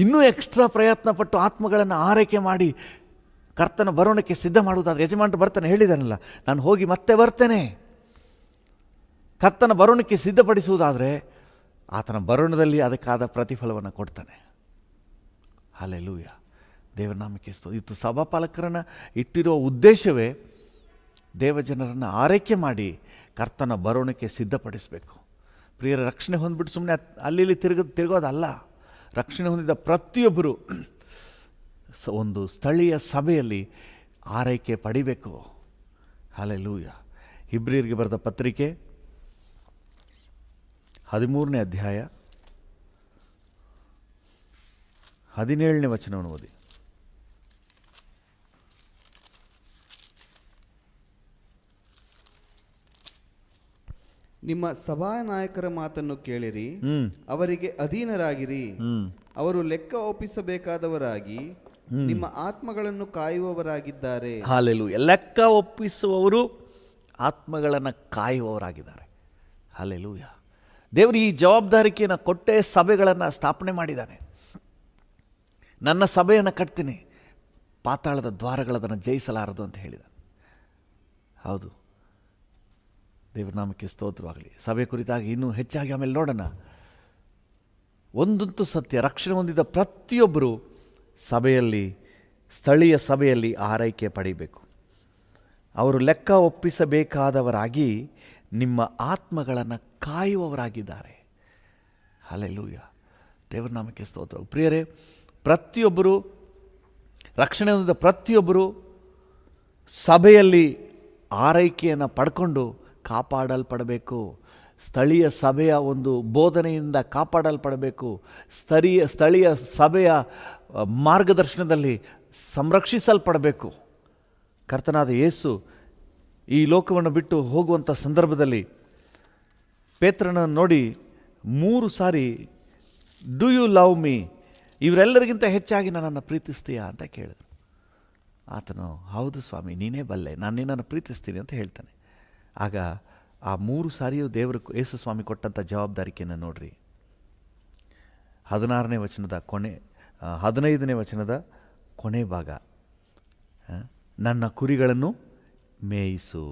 ಇನ್ನೂ ಎಕ್ಸ್ಟ್ರಾ ಪ್ರಯತ್ನ ಪಟ್ಟು ಆತ್ಮಗಳನ್ನು ಆರೈಕೆ ಮಾಡಿ ಕರ್ತನ ಬರೋಣಕ್ಕೆ ಸಿದ್ಧ ಮಾಡುವುದಾದರೆ, ಯಜಮಾನರು ಬರ್ತಾನೆ ಹೇಳಿದಾನಲ್ಲ, ನಾನು ಹೋಗಿ ಮತ್ತೆ ಬರ್ತೇನೆ. ಕರ್ತನ ಬರೋಣಕ್ಕೆ ಸಿದ್ಧಪಡಿಸುವುದಾದರೆ ಆತನ ಬರೋಣದಲ್ಲಿ ಅದಕ್ಕಾದ ಪ್ರತಿಫಲವನ್ನು ಕೊಡ್ತಾನೆ. ಹಲ್ಲೆಲೂಯಾ. ದೇವರ ನಾಮಕ್ಕೆ ಸ್ತೋತ್ರ. ಇವತ್ತು ಸಭಾಪಾಲಕರನ್ನು ಇಟ್ಟಿರುವ ಉದ್ದೇಶವೇ ದೇವಜನರನ್ನು ಆರೈಕೆ ಮಾಡಿ ಕರ್ತನ ಬರೋಣಕ್ಕೆ ಸಿದ್ಧಪಡಿಸಬೇಕು. ಪ್ರಿಯರ, ರಕ್ಷಣೆ ಹೊಂದ್ಬಿಟ್ಟು ಸುಮ್ಮನೆ ಅಲ್ಲಿ ತಿರುಗೋದಲ್ಲ. ರಕ್ಷಣೆ ಹೊಂದಿದ ಪ್ರತಿಯೊಬ್ಬರು ಒಂದು ಸ್ಥಳೀಯ ಸಭೆಯಲ್ಲಿ ಆರೈಕೆ ಪಡಿಬೇಕು. ಹಲ್ಲೆಲೂಯಾ. ಇಬ್ರಿಯರಿಗೆ ಬರೆದ ಪತ್ರಿಕೆ 13ನೇ ಅಧ್ಯಾಯ 17ನೇ ವಚನವನ್ನು ಓದಿ. ನಿಮ್ಮ ಸಭಾನಾಯಕರ ಮಾತನ್ನು ಕೇಳಿರಿ, ಅವರಿಗೆ ಅಧೀನರಾಗಿರಿ. ಅವರು ಲೆಕ್ಕ ಒಪ್ಪಿಸಬೇಕಾದವರಾಗಿ ನಿಮ್ಮ ಆತ್ಮಗಳನ್ನು ಕಾಯುವವರಾಗಿದ್ದಾರೆ. ಹಲ್ಲೆಲೂಯಾ. ಲೆಕ್ಕ ಒಪ್ಪಿಸುವವರು ಆತ್ಮಗಳನ್ನು ಕಾಯುವವರಾಗಿದ್ದಾರೆ. ಹಲ್ಲೆಲೂಯಾ. ದೇವರು ಈ ಜವಾಬ್ದಾರಿಕೆಯನ್ನು ಕೊಟ್ಟೇ ಸಭೆಗಳನ್ನು ಸ್ಥಾಪನೆ ಮಾಡಿದ್ದಾನೆ. ನನ್ನ ಸಭೆಯನ್ನು ಕಟ್ತೀನಿ, ಪಾತಾಳದ ದ್ವಾರಗಳದನ್ನು ಜಯಿಸಲಾರದು ಅಂತ ಹೇಳಿದ್ದಾನೆ. ಹೌದು, ದೇವರ ನಾಮಕ್ಕೆ ಸ್ತೋತ್ರವಾಗಲಿ. ಸಭೆ ಕುರಿತಾಗಿ ಇನ್ನೂ ಹೆಚ್ಚಾಗಿ ಆಮೇಲೆ ನೋಡೋಣ. ಒಂದಂತೂ ಸತ್ಯ, ರಕ್ಷಣೆ ಹೊಂದಿದ ಪ್ರತಿಯೊಬ್ಬರು ಸಭೆಯಲ್ಲಿ, ಸ್ಥಳೀಯ ಸಭೆಯಲ್ಲಿ ಆರೈಕೆ ಪಡಿಬೇಕು. ಅವರು ಲೆಕ್ಕ ಒಪ್ಪಿಸಬೇಕಾದವರಾಗಿ ನಿಮ್ಮ ಆತ್ಮಗಳನ್ನು ಕಾಯುವವರಾಗಿದ್ದಾರೆ. ಹಲ್ಲೆಲೂಯಾ. ದೇವರ ನಾಮಕ್ಕೆ ಸ್ತೋತ್ರ. ಪ್ರಿಯರೇ, ಪ್ರತಿಯೊಬ್ಬರು, ರಕ್ಷಣೆ ಹೊಂದಿದ ಪ್ರತಿಯೊಬ್ಬರು ಸಭೆಯಲ್ಲಿ ಆರೈಕೆಯನ್ನು ಪಡ್ಕೊಂಡು ಕಾಪಾಡಲ್ಪಡಬೇಕು. ಸ್ಥಳೀಯ ಸಭೆಯ ಒಂದು ಬೋಧನೆಯಿಂದ ಕಾಪಾಡಲ್ಪಡಬೇಕು. ಸ್ಥಳೀಯ ಸಭೆಯ ಮಾರ್ಗದರ್ಶನದಲ್ಲಿ ಸಂರಕ್ಷಿಸಲ್ಪಡಬೇಕು. ಕರ್ತನಾದ ಯೇಸು ಈ ಲೋಕವನ್ನು ಬಿಟ್ಟು ಹೋಗುವಂಥ ಸಂದರ್ಭದಲ್ಲಿ ಪೇತ್ರನನ್ನು ನೋಡಿ 3 ಸಾರಿ ಡು ಯು ಲವ್ ಮೀ, ಇವರೆಲ್ಲರಿಗಿಂತ ಹೆಚ್ಚಾಗಿ ನನ್ನನ್ನು ಪ್ರೀತಿಸ್ತೀಯಾ ಅಂತ ಕೇಳಿದ್ರು. ಆತನು ಹೌದು ಸ್ವಾಮಿ, ನೀನೇ ಬಲ್ಲೆ, ನಾನು ನಿನ್ನನ್ನು ಪ್ರೀತಿಸ್ತೀನಿ ಅಂತ ಹೇಳ್ತಾನೆ. ಆಗ ಆ 3 ಸಾರಿಯೂ ದೇವರು ಯೇಸು ಸ್ವಾಮಿ ಕೊಟ್ಟಂಥ ಜವಾಬ್ದಾರಿಕೆಯನ್ನು ನೋಡ್ರಿ. 16ನೇ ವಚನದ ಕೊನೆ 15ನೇ ವಚನದ ಕೊನೆ ಭಾಗ, ನನ್ನ ಕುರಿಗಳನ್ನು ಮೇಯಿಸು.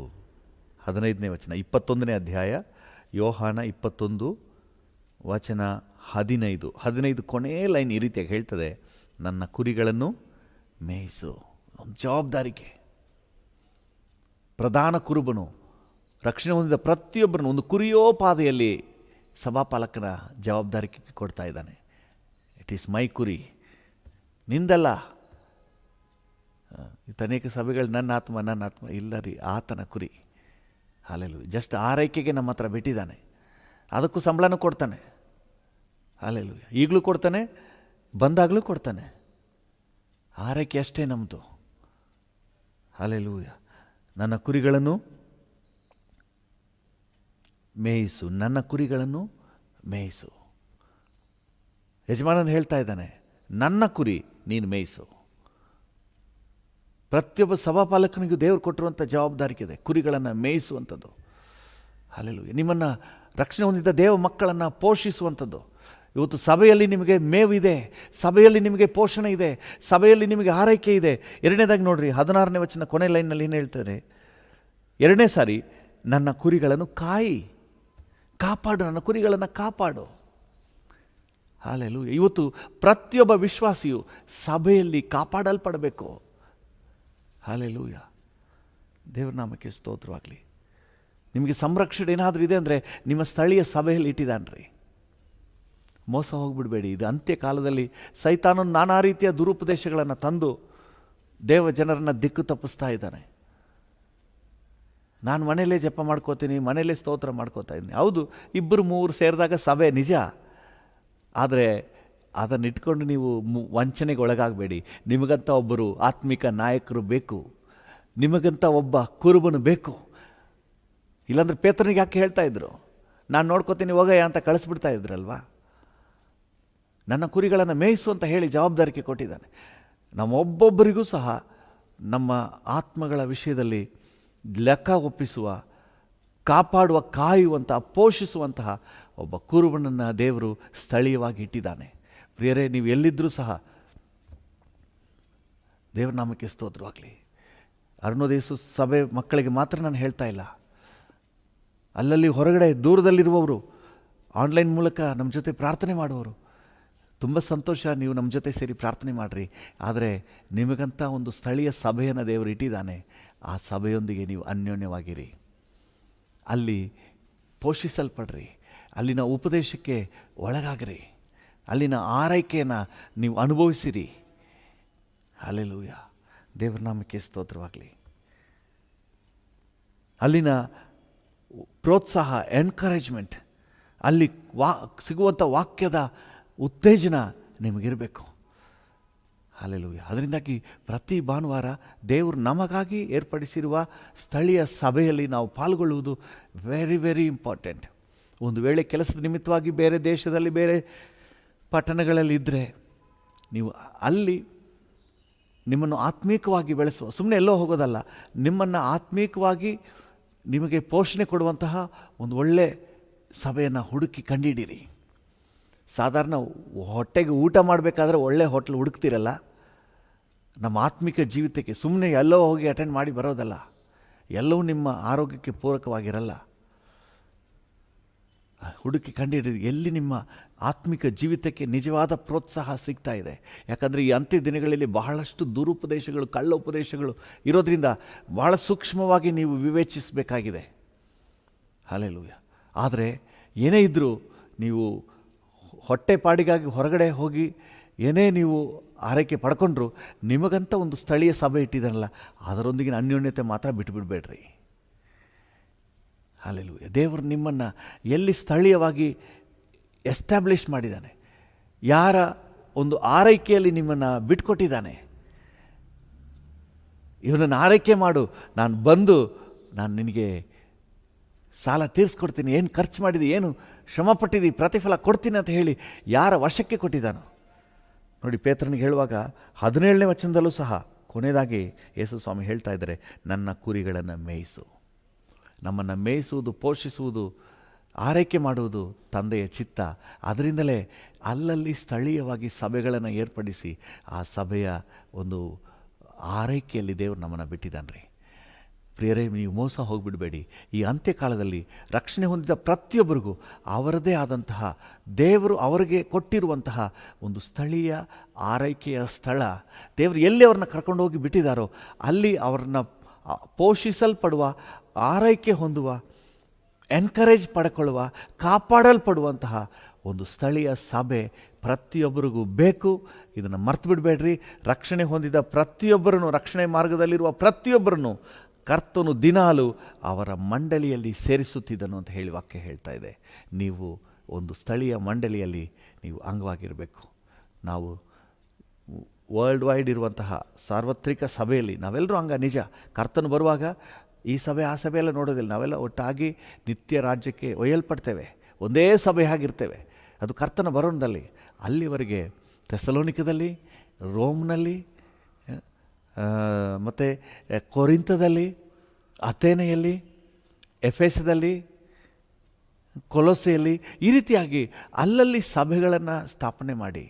15ನೇ ವಚನ, 21ನೇ ಅಧ್ಯಾಯ ಯೋಹಾನ 21 ವಚನ 15 ಕೊನೆ ಲೈನ್ ಈ ರೀತಿಯಾಗಿ ಹೇಳ್ತದೆ, ನನ್ನ ಕುರಿಗಳನ್ನು ಮೇಯಿಸು. ಒಂದು ಜವಾಬ್ದಾರಿಗೆ ಪ್ರಧಾನ ಕುರುಬನು ರಕ್ಷಣೆ ಹೊಂದಿದ ಪ್ರತಿಯೊಬ್ಬರನ್ನು ಒಂದು ಕುರಿಯೋಪಾದಿಯಲ್ಲಿ ಸಭಾಪಾಲಕನ ಜವಾಬ್ದಾರಿ ಕೊಡ್ತಾ ಇದ್ದಾನೆ. ಇಟ್ ಈಸ್ ಮೈ ಕುರಿ, ನಿಂದಲ್ಲ. ಅನೇಕ ಸಭೆಗಳು ನನ್ನ ಆತ್ಮ ಇಲ್ಲ ರೀ, ಆತನ ಕುರಿ. ಹಾಲೆಲೂಯ. ಜಸ್ಟ್ ಆರೈಕೆಗೆ ನಮ್ಮ ಹತ್ರ ಬಿಟ್ಟಿದ್ದಾನೆ, ಅದಕ್ಕೂ ಸಂಬಳನೂ ಕೊಡ್ತಾನೆ. ಹಾಲೆಲೂಯ. ಈಗಲೂ ಕೊಡ್ತಾನೆ, ಬಂದಾಗಲೂ ಕೊಡ್ತಾನೆ. ಆರೈಕೆ ಅಷ್ಟೇ ನಮ್ಮದು. ಹಾಲೆಲೂಯ. ನನ್ನ ಕುರಿಗಳನ್ನು ಮೇಯಿಸು, ನನ್ನ ಕುರಿಗಳನ್ನು ಮೇಯಿಸು. ಯಜಮಾನನು ಹೇಳ್ತಾ ಇದ್ದಾನೆ, ನನ್ನ ಕುರಿ ನೀನು ಮೇಯಿಸು. ಪ್ರತಿಯೊಬ್ಬ ಸಭಾಪಾಲಕನಿಗೂ ದೇವರು ಕೊಟ್ಟಿರುವಂಥ ಜವಾಬ್ದಾರಿಕೆ ಕುರಿಗಳನ್ನು ಮೇಯಿಸುವಂಥದ್ದು. ಹಾಲೆಲೂಯ. ನಿಮ್ಮನ್ನು ರಕ್ಷಣೆ ಹೊಂದಿದ್ದ ದೇವ ಮಕ್ಕಳನ್ನು ಪೋಷಿಸುವಂಥದ್ದು. ಇವತ್ತು ಸಭೆಯಲ್ಲಿ ನಿಮಗೆ ಮೇವಿದೆ, ಸಭೆಯಲ್ಲಿ ನಿಮಗೆ ಪೋಷಣೆ ಇದೆ, ಸಭೆಯಲ್ಲಿ ನಿಮಗೆ ಆರೈಕೆ ಇದೆ. ಎರಡನೇದಾಗಿ ನೋಡ್ರಿ, 16ನೇ ವಚನ ಕೊನೆ ಲೈನ್ನಲ್ಲಿ ಏನು ಹೇಳ್ತಾರೆ? ಎರಡನೇ ಸಾರಿ, ನನ್ನ ಕುರಿಗಳನ್ನು ಕಾಪಾಡು, ನನ್ನ ಕುರಿಗಳನ್ನು ಕಾಪಾಡು. ಹಾಲೆಲೂಯ. ಇವತ್ತು ಪ್ರತಿಯೊಬ್ಬ ವಿಶ್ವಾಸಿಯು ಸಭೆಯಲ್ಲಿ ಕಾಪಾಡಲ್ಪಡಬೇಕು. ಹಾಲೆಲೂಯ. ದೇವರ ನಾಮಕ್ಕೆ ಸ್ತೋತ್ರವಾಗಲಿ. ನಿಮಗೆ ಸಂರಕ್ಷಣೆ ಏನಾದರೂ ಇದೆ ಅಂದರೆ ನಿಮ್ಮ ಸ್ಥಳೀಯ ಸಭೆಯಲ್ಲಿ ಇಟ್ಟಿದ್ದಾನ್ರಿ. ಮೋಸ ಹೋಗಿಬಿಡಬೇಡಿ. ಇದು ಅಂತ್ಯಕಾಲದಲ್ಲಿ ಸೈತಾನನು ನಾನಾ ರೀತಿಯ ದುರುಪದೇಶಗಳನ್ನು ತಂದು ದೇವ ಜನರನ್ನು ದಿಕ್ಕು ತಪ್ಪಿಸ್ತಾ ಇದ್ದಾನೆ. ನಾನು ಮನೆಯಲ್ಲೇ ಜಪ ಮಾಡ್ಕೋತೀನಿ, ಮನೆಯಲ್ಲೇ ಸ್ತೋತ್ರ ಮಾಡ್ಕೋತಾ ಇದ್ದೀನಿ. ಹೌದು, 2-3 ಸೇರಿದಾಗ ಸಭೆ ನಿಜ. ಆದರೆ ಅದನ್ನಿಟ್ಕೊಂಡು ನೀವು ವಂಚನೆಗೆ ಒಳಗಾಗಬೇಡಿ. ನಿಮಗಂತ ಒಬ್ಬರು ಆತ್ಮಿಕ ನಾಯಕರು ಬೇಕು, ನಿಮಗಂತ ಒಬ್ಬ ಕುರುಬನು ಬೇಕು. ಇಲ್ಲಾಂದ್ರೆ ಪೇತ್ರನಿಗೆ ಯಾಕೆ ಹೇಳ್ತಾ ಇದ್ರು, ನಾನು ನೋಡ್ಕೋತೀನಿ ಹೋಗಯ್ಯ ಅಂತ ಕಳಿಸ್ಬಿಡ್ತಾ ಇದ್ರಲ್ವಾ? ನನ್ನ ಕುರಿಗಳನ್ನು ಮೇಯಿಸು ಅಂತ ಹೇಳಿ ಜವಾಬ್ದಾರಿಕೆ ಕೊಟ್ಟಿದ್ದಾನೆ. ನಮ್ಮೊಬ್ಬೊಬ್ಬರಿಗೂ ಸಹ ನಮ್ಮ ಆತ್ಮಗಳ ವಿಷಯದಲ್ಲಿ ಲೆಕ್ಕ ಒಪ್ಪಿಸುವ, ಕಾಪಾಡುವ, ಕಾಯುವಂತಹ, ಪೋಷಿಸುವಂತಹ ಒಬ್ಬ ಕುರುಬನನ್ನು ದೇವರು ಸ್ಥಳೀಯವಾಗಿ ಇಟ್ಟಿದ್ದಾನೆ. ಪ್ರಿಯರೇ, ನೀವು ಎಲ್ಲಿದ್ದರೂ ಸಹ ದೇವರ ನಾಮಕ್ಕೆ ಸ್ತೋತ್ರವಾಗಲಿ. ಅರುಣೋದಯ ಸಭೆ ಮಕ್ಕಳಿಗೆ ಮಾತ್ರ ನಾನು ಹೇಳ್ತಾ ಇಲ್ಲ, ಅಲ್ಲಲ್ಲಿ ಹೊರಗಡೆ ದೂರದಲ್ಲಿರುವವರು, ಆನ್ಲೈನ್ ಮೂಲಕ ನಮ್ಮ ಜೊತೆ ಪ್ರಾರ್ಥನೆ ಮಾಡುವವರು, ತುಂಬ ಸಂತೋಷ, ನೀವು ನಮ್ಮ ಜೊತೆ ಸೇರಿ ಪ್ರಾರ್ಥನೆ ಮಾಡಿರಿ. ಆದರೆ ನಿಮಗಂತ ಒಂದು ಸ್ಥಳೀಯ ಸಭೆಯನ್ನು ದೇವರು ಇಟ್ಟಿದ್ದಾನೆ. ಆ ಸಭೆಯೊಂದಿಗೆ ನೀವು ಅನ್ಯೋನ್ಯವಾಗಿರಿ, ಅಲ್ಲಿ ಪೋಷಿಸಲ್ಪಡ್ರಿ, ಅಲ್ಲಿನ ಉಪದೇಶಕ್ಕೆ ಒಳಗಾಗ್ರಿ, ಅಲ್ಲಿನ ಆರೈಕೆಯನ್ನು ನೀವು ಅನುಭವಿಸಿರಿ. ಹಲ್ಲೆಲೂಯ. ದೇವರ ನಾಮಕ್ಕೆ ಸ್ತೋತ್ರವಾಗಲಿ. ಅಲ್ಲಿನ ಪ್ರೋತ್ಸಾಹ, ಎನ್ಕರೇಜ್ಮೆಂಟ್, ಅಲ್ಲಿ ಸಿಗುವಂಥ ವಾಕ್ಯದ ಉತ್ತೇಜನ ನಿಮಗಿರಬೇಕು. ಹಲ್ಲೆಲೂಯ. ಅದರಿಂದಾಗಿ ಪ್ರತಿ ಭಾನುವಾರ ದೇವರು ನಮಗಾಗಿ ಏರ್ಪಡಿಸಿರುವ ಸ್ಥಳೀಯ ಸಭೆಯಲ್ಲಿ ನಾವು ಪಾಲ್ಗೊಳ್ಳುವುದು ವೆರಿ ವೆರಿ ಇಂಪಾರ್ಟೆಂಟ್. ಒಂದು ವೇಳೆ ಕೆಲಸದ ನಿಮಿತ್ತವಾಗಿ ಬೇರೆ ದೇಶದಲ್ಲಿ, ಬೇರೆ ಪಟ್ಟಣಗಳಲ್ಲಿ ಇದ್ದರೆ, ನೀವು ಅಲ್ಲಿ ನಿಮ್ಮನ್ನು ಆತ್ಮೀಕವಾಗಿ ಬೆಳೆಸುವ, ಸುಮ್ಮನೆ ಎಲ್ಲೋ ಹೋಗೋದಲ್ಲ, ನಿಮ್ಮನ್ನು ಆತ್ಮೀಕವಾಗಿ ನಿಮಗೆ ಪೋಷಣೆ ಕೊಡುವಂತಹ ಒಂದು ಒಳ್ಳೆ ಸಭೆಯನ್ನು ಹುಡುಕಿ ಕಂಡುಹಿಡಿಯಿರಿ. ಸಾಧಾರಣ ಹೊಟ್ಟೆಗೆ ಊಟ ಮಾಡಬೇಕಾದ್ರೆ ಒಳ್ಳೆ ಹೋಟ್ಲ್ ಹುಡುಕ್ತಿರಲ್ಲ, ನಮ್ಮ ಆತ್ಮಿಕ ಜೀವಿತಕ್ಕೆ ಸುಮ್ಮನೆ ಎಲ್ಲೋ ಹೋಗಿ ಅಟೆಂಡ್ ಮಾಡಿ ಬರೋದಲ್ಲ, ಎಲ್ಲವೂ ನಿಮ್ಮ ಆರೋಗ್ಯಕ್ಕೆ ಪೂರಕವಾಗಿರಲ್ಲ. ಹುಡುಕಿ ಕಂಡುಹಿಡಿದು ಎಲ್ಲಿ ನಿಮ್ಮ ಆತ್ಮಿಕ ಜೀವಿತಕ್ಕೆ ನಿಜವಾದ ಪ್ರೋತ್ಸಾಹ ಸಿಗ್ತಾ ಇದೆ. ಯಾಕಂದರೆ ಈ ಅಂತ್ಯ ದಿನಗಳಲ್ಲಿ ಬಹಳಷ್ಟು ದುರುಪದೇಶಗಳು, ಕಳ್ಳ ಉಪದೇಶಗಳು ಇರೋದರಿಂದ ಬಹಳ ಸೂಕ್ಷ್ಮವಾಗಿ ನೀವು ವಿವೇಚಿಸಬೇಕಾಗಿದೆ. ಹಲ್ಲೆಲೂಯ. ಆದರೆ ಏನೇ ಇದ್ದರೂ ನೀವು ಹೊಟ್ಟೆಪಾಡಿಗಾಗಿ ಹೊರಗಡೆ ಹೋಗಿ ಏನೇ ನೀವು ಆರೈಕೆ ಪಡ್ಕೊಂಡ್ರು, ನಿಮಗಂತ ಒಂದು ಸ್ಥಳೀಯ ಸಭೆ ಇಟ್ಟಿದ್ದಾರಲ್ಲ, ಅದರೊಂದಿಗಿನ ಅನ್ಯೋನ್ಯತೆ ಮಾತ್ರ ಬಿಟ್ಟುಬಿಡಬೇಡ್ರಿ. ಹಲ್ಲೆಲೂಯ. ದೇವರು ನಿಮ್ಮನ್ನು ಎಲ್ಲಿ ಸ್ಥಳೀಯವಾಗಿ ಎಸ್ಟಾಬ್ಲಿಷ್ ಮಾಡಿದ್ದಾನೆ, ಯಾರ ಒಂದು ಆರೈಕೆಯಲ್ಲಿ ನಿಮ್ಮನ್ನು ಬಿಟ್ಕೊಟ್ಟಿದ್ದಾನೆ, ಇವನನ್ನು ಆರೈಕೆ ಮಾಡು, ನಾನು ಬಂದು ನಾನು ನಿನಗೆ ಸಾಲ ತೀರಿಸ್ಕೊಡ್ತೀನಿ, ಏನು ಖರ್ಚು ಮಾಡಿದಿ, ಏನು ಶ್ರಮಪಟ್ಟಿದ್ದಿ, ಪ್ರತಿಫಲ ಕೊಡ್ತೀನಿ ಅಂತ ಹೇಳಿ ಯಾರ ವಶಕ್ಕೆ ಕೊಟ್ಟಿದ್ದಾನೋ. ನೋಡಿ, ಪೇತ್ರನಿಗೆ ಹೇಳುವಾಗ 17ನೇ ವಚನದಲ್ಲೂ ಸಹ ಕೊನೆಯದಾಗಿ ಯೇಸು ಸ್ವಾಮಿ ಹೇಳ್ತಾ ಇದ್ದಾರೆ, ನನ್ನ ಕುರಿಗಳನ್ನು ಮೇಯಿಸು. ನಮ್ಮನ್ನು ಮೇಯಿಸುವುದು, ಪೋಷಿಸುವುದು ಆರೈಕೆ ಮಾಡುವುದು ತಂದೆಯ ಚಿತ್ತ. ಅದರಿಂದಲೇ ಅಲ್ಲಲ್ಲಿ ಸ್ಥಳೀಯವಾಗಿ ಸಭೆಗಳನ್ನು ಏರ್ಪಡಿಸಿ ಆ ಸಭೆಯ ಒಂದು ಆರೈಕೆಯಲ್ಲಿ ದೇವರು ನಮ್ಮನ್ನು ಬಿಟ್ಟಿದ್ದಾನೆ ರೀ. ಪ್ರಿಯರೇ, ನೀವು ಮೋಸ ಹೋಗಿಬಿಡಬೇಡಿ. ಈ ಅಂತ್ಯಕಾಲದಲ್ಲಿ ರಕ್ಷಣೆ ಹೊಂದಿದ ಪ್ರತಿಯೊಬ್ಬರಿಗೂ ಅವರದೇ ಆದಂತಹ ದೇವರು ಅವರಿಗೆ ಕೊಟ್ಟಿರುವಂತಹ ಒಂದು ಸ್ಥಳೀಯ ಆರೈಕೆಯ ಸ್ಥಳ, ದೇವರು ಎಲ್ಲಿ ಅವ್ರನ್ನ ಕರ್ಕೊಂಡೋಗಿ ಬಿಟ್ಟಿದ್ದಾರೋ ಅಲ್ಲಿ ಅವ್ರನ್ನ ಪೋಷಿಸಲ್ಪಡುವ, ಆರೈಕೆ ಹೊಂದುವ, ಎನ್ಕರೇಜ್ ಪಡ್ಕೊಳ್ಳುವ, ಕಾಪಾಡಲ್ಪಡುವಂತಹ ಒಂದು ಸ್ಥಳೀಯ ಸಭೆ ಪ್ರತಿಯೊಬ್ಬರಿಗೂ ಬೇಕು. ಇದನ್ನು ಮರ್ತು ಬಿಡಬೇಡ್ರಿ. ರಕ್ಷಣೆ ಹೊಂದಿದ ಪ್ರತಿಯೊಬ್ಬರನ್ನು, ರಕ್ಷಣೆ ಮಾರ್ಗದಲ್ಲಿರುವ ಪ್ರತಿಯೊಬ್ಬರನ್ನು ಕರ್ತನು ದಿನಾಲು ಅವರ ಮಂಡಳಿಯಲ್ಲಿ ಸೇರಿಸುತ್ತಿದ್ದನು ಅಂತ ಹೇಳಿ ವಾಕ್ಯ ಹೇಳ್ತಾ ಇದೆ. ನೀವು ಒಂದು ಸ್ಥಳೀಯ ಮಂಡಳಿಯಲ್ಲಿ ನೀವು ಅಂಗವಾಗಿರಬೇಕು. ನಾವು ವರ್ಲ್ಡ್ ವೈಡ್ ಇರುವಂತಹ ಸಾರ್ವತ್ರಿಕ ಸಭೆಯಲ್ಲಿ ನಾವೆಲ್ಲರೂ ಅಂಗ, ನಿಜ. ಕರ್ತನು ಬರುವಾಗ ಈ ಸಭೆ ಆ ಸಭೆಯೆಲ್ಲ ನೋಡೋದಿಲ್ಲ. ನಾವೆಲ್ಲ ಒಟ್ಟಾಗಿ ನಿತ್ಯ ರಾಜ್ಯಕ್ಕೆ ಒಯ್ಯಲ್ಪಡ್ತೇವೆ, ಒಂದೇ ಸಭೆ ಆಗಿರ್ತೇವೆ. ಅದು ಕರ್ತನ ಬರೋಣದಲ್ಲಿ. ಅಲ್ಲಿವರೆಗೆ ಥೆಸಲೋನಿಕದಲ್ಲಿ, ರೋಮ್ನಲ್ಲಿ, ಮತ್ತು ಕೊರಿಂಥದಲ್ಲಿ, ಅಥೇನೆಯಲ್ಲಿ, ಎಫೆಸದಲ್ಲಿ, ಕೊಲೊಸೆಯಲ್ಲಿ, ಈ ರೀತಿಯಾಗಿ ಅಲ್ಲಲ್ಲಿ ಸಭೆಗಳನ್ನು ಸ್ಥಾಪನೆ ಮಾಡಿ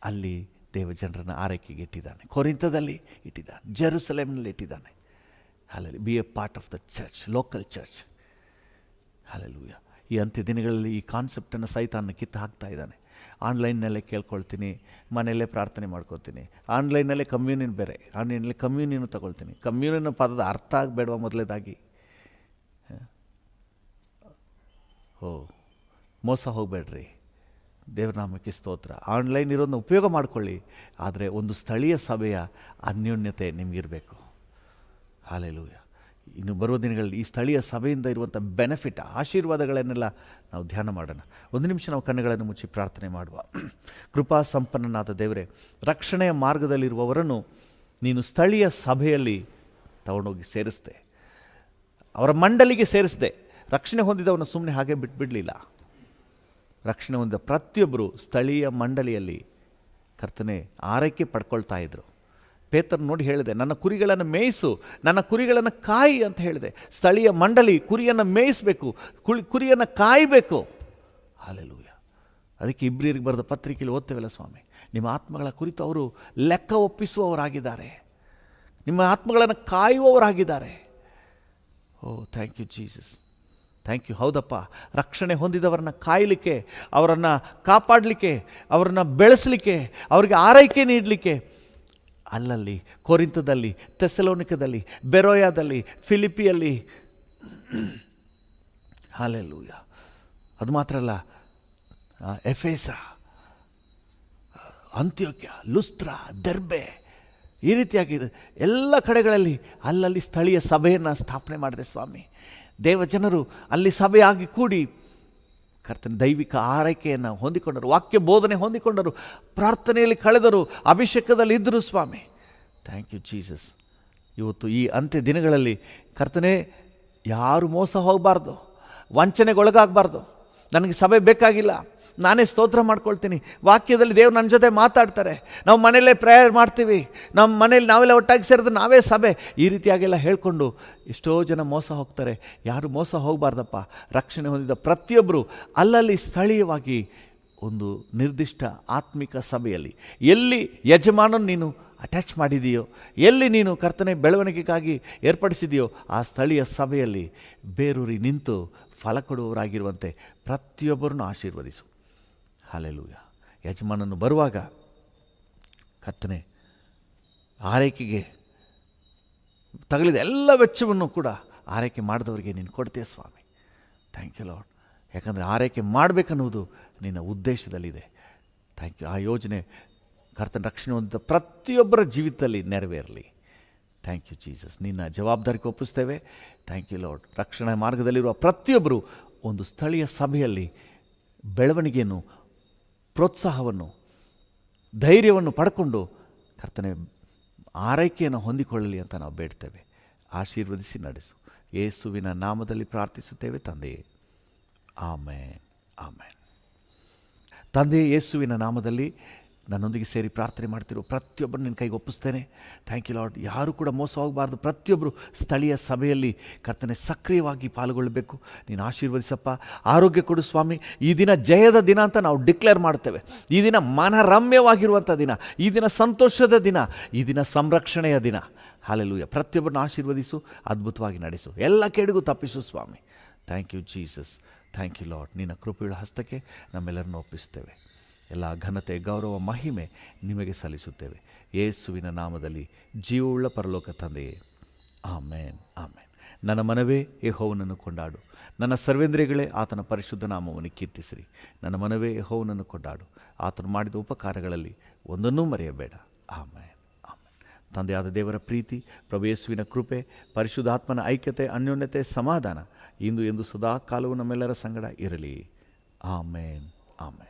ಅಲ್ಲಿ ದೇವಜನರನ್ನು ಆರೈಕೆಗೆ ಇಟ್ಟಿದ್ದಾನೆ. ಕೊರಿಂಥದಲ್ಲಿ ಇಟ್ಟಿದ್ದಾನೆ, ಜೆರುಸಲೇಮ್ನಲ್ಲಿ ಇಟ್ಟಿದ್ದಾನೆ. Hallelujah. B A part of the church, local church. Hallelujah. ಈ ಅಂತ್ಯ ದಿನಗಳಲ್ಲಿ ಈ ಕಾನ್ಸೆಪ್ಟನ್ನು ಸೈತಾನ ಕಿತ್ತು ಹಾಕ್ತಾ ಇದ್ದಾನೆ. ಆನ್ಲೈನ್ನಲ್ಲೇ ಕೇಳ್ಕೊಳ್ತೀನಿ, ಮನೆಯಲ್ಲೇ ಪ್ರಾರ್ಥನೆ ಮಾಡ್ಕೊತೀನಿ, ಆನ್ಲೈನಲ್ಲೇ ಕಮ್ಯೂನಿಯನ್ ಬೇರೆ, ಆನ್ಲೈನಲ್ಲಿ ಕಮ್ಯೂನಿಯನ್ನು ತಗೊಳ್ತೀನಿ. ಕಮ್ಯೂನಿಯನ್ ಪದದ ಅರ್ಥ ಆಗಬೇಡವಾ ಮೊದಲೇದಾಗಿ? ಮೋಸ ಹೋಗಬೇಡ್ರಿ. ದೇವ್ರ ನಾಮಕ್ಕೆ ಸ್ತೋತ್ರ. ಆನ್ಲೈನ್ ಇರೋದನ್ನ ಉಪಯೋಗ ಮಾಡಿಕೊಳ್ಳಿ, ಆದರೆ ಒಂದು ಸ್ಥಳೀಯ ಸಭೆಯ ಅನ್ಯೋನ್ಯತೆ ನಿಮಗಿರಬೇಕು. ಹಾಲೆಲೂಯ. ಇನ್ನು ಬರುವ ದಿನಗಳಲ್ಲಿ ಈ ಸ್ಥಳೀಯ ಸಭೆಯಿಂದ ಇರುವಂಥ ಬೆನಿಫಿಟ್, ಆಶೀರ್ವಾದಗಳನ್ನೆಲ್ಲ ನಾವು ಧ್ಯಾನ ಮಾಡೋಣ. ಒಂದು ನಿಮಿಷ ನಾವು ಕಣ್ಣುಗಳನ್ನು ಮುಚ್ಚಿ ಪ್ರಾರ್ಥನೆ ಮಾಡುವ. ಕೃಪಾ ಸಂಪನ್ನನಾದ ದೇವರೇ, ರಕ್ಷಣೆಯ ಮಾರ್ಗದಲ್ಲಿರುವವರನ್ನು ನೀನು ಸ್ಥಳೀಯ ಸಭೆಯಲ್ಲಿ ತಗೊಂಡೋಗಿ ಸೇರಿಸ್ದೆ, ಅವರ ಮಂಡಳಿಗೆ ಸೇರಿಸಿದೆ. ರಕ್ಷಣೆ ಹೊಂದಿದವನು ಸುಮ್ಮನೆ ಹಾಗೆ ಬಿಟ್ಬಿಡಲಿಲ್ಲ. ರಕ್ಷಣೆ ಹೊಂದಿದ ಪ್ರತಿಯೊಬ್ಬರು ಸ್ಥಳೀಯ ಮಂಡಳಿಯಲ್ಲಿ ಕರ್ತನೆ ಆರೈಕೆ ಪಡ್ಕೊಳ್ತಾ ಇದ್ರು. ಪೇತ್ರನು ನೋಡಿ ಹೇಳಿದೆ, ನನ್ನ ಕುರಿಗಳನ್ನು ಮೇಯಿಸು, ನನ್ನ ಕುರಿಗಳನ್ನು ಕಾಯಿ ಅಂತ ಹೇಳಿದೆ. ಸ್ಥಳೀಯ ಮಂಡಳಿ ಕುರಿಯನ್ನು ಮೇಯಿಸಬೇಕು, ಕುರಿಯನ್ನು ಕಾಯಬೇಕು. ಹಾಲೆಲೂಯ. ಅದಕ್ಕೆ ಇಬ್ರಿಯರಿಗೆ ಬರೆದ ಪತ್ರಿಕೆಯಲ್ಲಿ ಓದ್ತೇವಲ್ಲ ಸ್ವಾಮಿ, ನಿಮ್ಮ ಆತ್ಮಗಳ ಕುರಿತು ಅವರು ಲೆಕ್ಕ ಒಪ್ಪಿಸುವವರಾಗಿದ್ದಾರೆ, ನಿಮ್ಮ ಆತ್ಮಗಳನ್ನು ಕಾಯುವವರಾಗಿದ್ದಾರೆ. Oh thank you Jesus, thank you. ಹೌದಪ್ಪ, ರಕ್ಷಣೆ ಹೊಂದಿದವರನ್ನ ಕಾಯಲಿಕ್ಕೆ, ಅವರನ್ನು ಕಾಪಾಡಲಿಕ್ಕೆ, ಅವರನ್ನು ಬೆಳೆಸಲಿಕ್ಕೆ, ಅವರಿಗೆ ಆರೈಕೆ ನೀಡಲಿಕ್ಕೆ ಅಲ್ಲಲ್ಲಿ ಕೊರಿಂಥದಲ್ಲಿ, ಥೆಸಲೋನಿಕದಲ್ಲಿ, ಬೆರೋಯಾದಲ್ಲಿ, ಫಿಲಿಪಿಯಲ್ಲಿ, ಹಾಲೆಲೂಯ. ಅದು ಮಾತ್ರ ಅಲ್ಲ, ಎಫೆಸ, ಅಂತ್ಯೋಕ್ಯ, ಲುಸ್ತ್ರ, ದೆರ್ಬೆ, ಈ ರೀತಿಯಾಗಿ ಎಲ್ಲ ಕಡೆಗಳಲ್ಲಿ ಅಲ್ಲಲ್ಲಿ ಸ್ಥಳೀಯ ಸಭೆಯನ್ನು ಸ್ಥಾಪನೆ ಮಾಡಿದೆ ಸ್ವಾಮಿ. ದೇವಜನರು ಅಲ್ಲಿ ಸಭೆಯಾಗಿ ಕೂಡಿ ಕರ್ತನ ದೈವಿಕ ಆರೈಕೆಯನ್ನು ಹೊಂದಿಕೊಂಡರು, ವಾಕ್ಯ ಬೋಧನೆ ಹೊಂದಿಕೊಂಡರು, ಪ್ರಾರ್ಥನೆಯಲ್ಲಿ ಕಳೆದರು, ಅಭಿಷೇಕದಲ್ಲಿ ಇದ್ದರು ಸ್ವಾಮಿ. Thank you Jesus. ಇವತ್ತು ಈ ಅಂತ್ಯ ದಿನಗಳಲ್ಲಿ ಕರ್ತನೇ, ಯಾರು ಮೋಸ ಹೋಗಬಾರ್ದು, ವಂಚನೆಗೊಳಗಾಗಬಾರ್ದು. ನನಗೆ ಸಭೆ ಬೇಕಾಗಿಲ್ಲ, ನಾನೇ ಸ್ತೋತ್ರ ಮಾಡ್ಕೊಳ್ತೀನಿ. ವಾಕ್ಯದಲ್ಲಿ ದೇವ್ರು ನನ್ನ ಜೊತೆ ಮಾತಾಡ್ತಾರೆ, ನಾವು ಮನೆಯಲ್ಲೇ ಪ್ರೇಯರ್ ಮಾಡ್ತೀವಿ, ನಮ್ಮ ಮನೇಲಿ ನಾವೆಲ್ಲ ಒಟ್ಟಾಗಿ ಸೇರಿದ್ರೆ ನಾವೇ ಸಭೆ, ಈ ರೀತಿಯಾಗೆಲ್ಲ ಹೇಳ್ಕೊಂಡು ಎಷ್ಟೋ ಜನ ಮೋಸ ಹೋಗ್ತಾರೆ. ಯಾರು ಮೋಸ ಹೋಗಬಾರ್ದಪ್ಪ. ರಕ್ಷಣೆ ಹೊಂದಿದ ಪ್ರತಿಯೊಬ್ಬರು ಅಲ್ಲಲ್ಲಿ ಸ್ಥಳೀಯವಾಗಿ ಒಂದು ನಿರ್ದಿಷ್ಟ ಆತ್ಮಿಕ ಸಭೆಯಲ್ಲಿ, ಎಲ್ಲಿ ಯಜಮಾನನ ನೀನು ಅಟ್ಯಾಚ್ ಮಾಡಿದೆಯೋ, ಎಲ್ಲಿ ನೀನು ಕರ್ತನೆ ಬೆಳವಣಿಗೆಗಾಗಿ ಏರ್ಪಡಿಸಿದೆಯೋ ಆ ಸ್ಥಳೀಯ ಸಭೆಯಲ್ಲಿ ಬೇರೂರಿ ನಿಂತು ಫಲ ಕೊಡುವವರಾಗಿರುವಂತೆ ಪ್ರತಿಯೊಬ್ಬರನ್ನು ಆಶೀರ್ವದಿಸು. ಹಾಲೆಲೂಯ. ಯಜಮಾನನು ಬರುವಾಗ ಕರ್ತನೆ ಆರೈಕೆಗೆ ತಗಲಿದ ಎಲ್ಲ ವೆಚ್ಚವನ್ನು ಕೂಡ ಆರೈಕೆ ಮಾಡಿದವರಿಗೆ ನೀನು ಕೊಡ್ತೀಯ ಸ್ವಾಮಿ. Thank you lord. ಯಾಕಂದರೆ ಆರೈಕೆ ಮಾಡಬೇಕನ್ನುವುದು ನಿನ್ನ ಉದ್ದೇಶದಲ್ಲಿದೆ. Thank you. ಆ ಯೋಜನೆ ಕರ್ತನ ರಕ್ಷಣೆ ಹೊಂದಿದ ಪ್ರತಿಯೊಬ್ಬರ ಜೀವಿತದಲ್ಲಿ ನೆರವೇರಲಿ. Thank you Jesus. ನಿನ್ನ ಜವಾಬ್ದಾರಿಗೆ ಒಪ್ಪಿಸ್ತೇವೆ. Thank you lord. ರಕ್ಷಣಾ ಮಾರ್ಗದಲ್ಲಿರುವ ಪ್ರತಿಯೊಬ್ಬರು ಒಂದು ಸ್ಥಳೀಯ ಸಭೆಯಲ್ಲಿ ಬೆಳವಣಿಗೆಯನ್ನು, ಪ್ರೋತ್ಸಾಹವನ್ನು, ಧೈರ್ಯವನ್ನು ಪಡ್ಕೊಂಡು ಕರ್ತನೆ ಆರೈಕೆಯನ್ನು ಹೊಂದಿಕೊಳ್ಳಲಿ ಅಂತ ನಾವು ಬೇಡ್ತೇವೆ. ಆಶೀರ್ವದಿಸಿ ನಡೆಸು. ಯೇಸುವಿನ ನಾಮದಲ್ಲಿ ಪ್ರಾರ್ಥಿಸುತ್ತೇವೆ ತಂದೆಯೇ, ಆಮೇನ್, ಆಮೇನ್. ತಂದೆಯೇ, ಯೇಸುವಿನ ನಾಮದಲ್ಲಿ ನನ್ನೊಂದಿಗೆ ಸೇರಿ ಪ್ರಾರ್ಥನೆ ಮಾಡ್ತಿರೋ ಪ್ರತಿಯೊಬ್ಬರು ನಿನ್ನ ಕೈಗೆ ಒಪ್ಪಿಸ್ತೇನೆ. Thank you lord. ಯಾರು ಕೂಡ ಮೋಸ ಹೋಗಬಾರ್ದು. ಪ್ರತಿಯೊಬ್ಬರು ಸ್ಥಳೀಯ ಸಭೆಯಲ್ಲಿ ಕರ್ತನೆ ಸಕ್ರಿಯವಾಗಿ ಪಾಲ್ಗೊಳ್ಳಬೇಕು. ನೀನು ಆಶೀರ್ವದಿಸಪ್ಪ. ಆರೋಗ್ಯ ಕೊಡು ಸ್ವಾಮಿ. ಈ ದಿನ ಜಯದ ದಿನ ಅಂತ ನಾವು ಡಿಕ್ಲೇರ್ ಮಾಡ್ತೇವೆ. ಈ ದಿನ ಮನರಮ್ಯವಾಗಿರುವಂಥ ದಿನ, ಈ ದಿನ ಸಂತೋಷದ ದಿನ, ಈ ದಿನ ಸಂರಕ್ಷಣೆಯ ದಿನ. ಹಲ್ಲೆಲೂಯಾ. ಪ್ರತಿಯೊಬ್ಬರನ್ನ ಆಶೀರ್ವದಿಸು, ಅದ್ಭುತವಾಗಿ ನಡೆಸು, ಎಲ್ಲ ಕೆಡುಗು ತಪ್ಪಿಸು ಸ್ವಾಮಿ. Thank you Jesus. Thank you lord. ನಿನ್ನ ಕೃಪೆಯುಳ್ಳ ಹಸ್ತಕ್ಕೆ ನಮ್ಮೆಲ್ಲರನ್ನು ಒಪ್ಪಿಸ್ತೇವೆ. ಎಲ್ಲ ಘನತೆ, ಗೌರವ, ಮಹಿಮೆ ನಿಮಗೆ ಸಲ್ಲಿಸುತ್ತೇವೆ. ಯೇಸುವಿನ ನಾಮದಲ್ಲಿ ಜೀವವುಳ್ಳ ಪರಲೋಕ ತಂದೆಯೇ, ಆಮೇನ್, ಆಮೇನ್. ನನ್ನ ಮನವೇ ಯೆಹೋವನನ್ನು ಕೊಂಡಾಡು, ನನ್ನ ಸರ್ವೇಂದ್ರಿಯಗಳೇ ಆತನ ಪರಿಶುದ್ಧ ನಾಮವನ್ನು ಕೀರ್ತಿಸಿರಿ. ನನ್ನ ಮನವೇ ಯೆಹೋವನನ್ನು ಕೊಂಡಾಡು, ಆತನು ಮಾಡಿದ ಉಪಕಾರಗಳಲ್ಲಿ ಒಂದನ್ನೂ ಮರೆಯಬೇಡ. ಆಮೇನ್, ಆಮೇನ್. ತಂದೆಯಾದ ದೇವರ ಪ್ರೀತಿ, ಪ್ರಭು ಯೇಸುವಿನ ಕೃಪೆ, ಪರಿಶುದ್ಧಾತ್ಮನ ಐಕ್ಯತೆ, ಅನ್ಯೋನ್ಯತೆ, ಸಮಾಧಾನ ಇಂದು ಎಂದು ಸದಾ ಕಾಲವು ನಮ್ಮೆಲ್ಲರ ಸಂಗಡ ಇರಲಿ. ಆಮೇನ್, ಆಮೇನ್.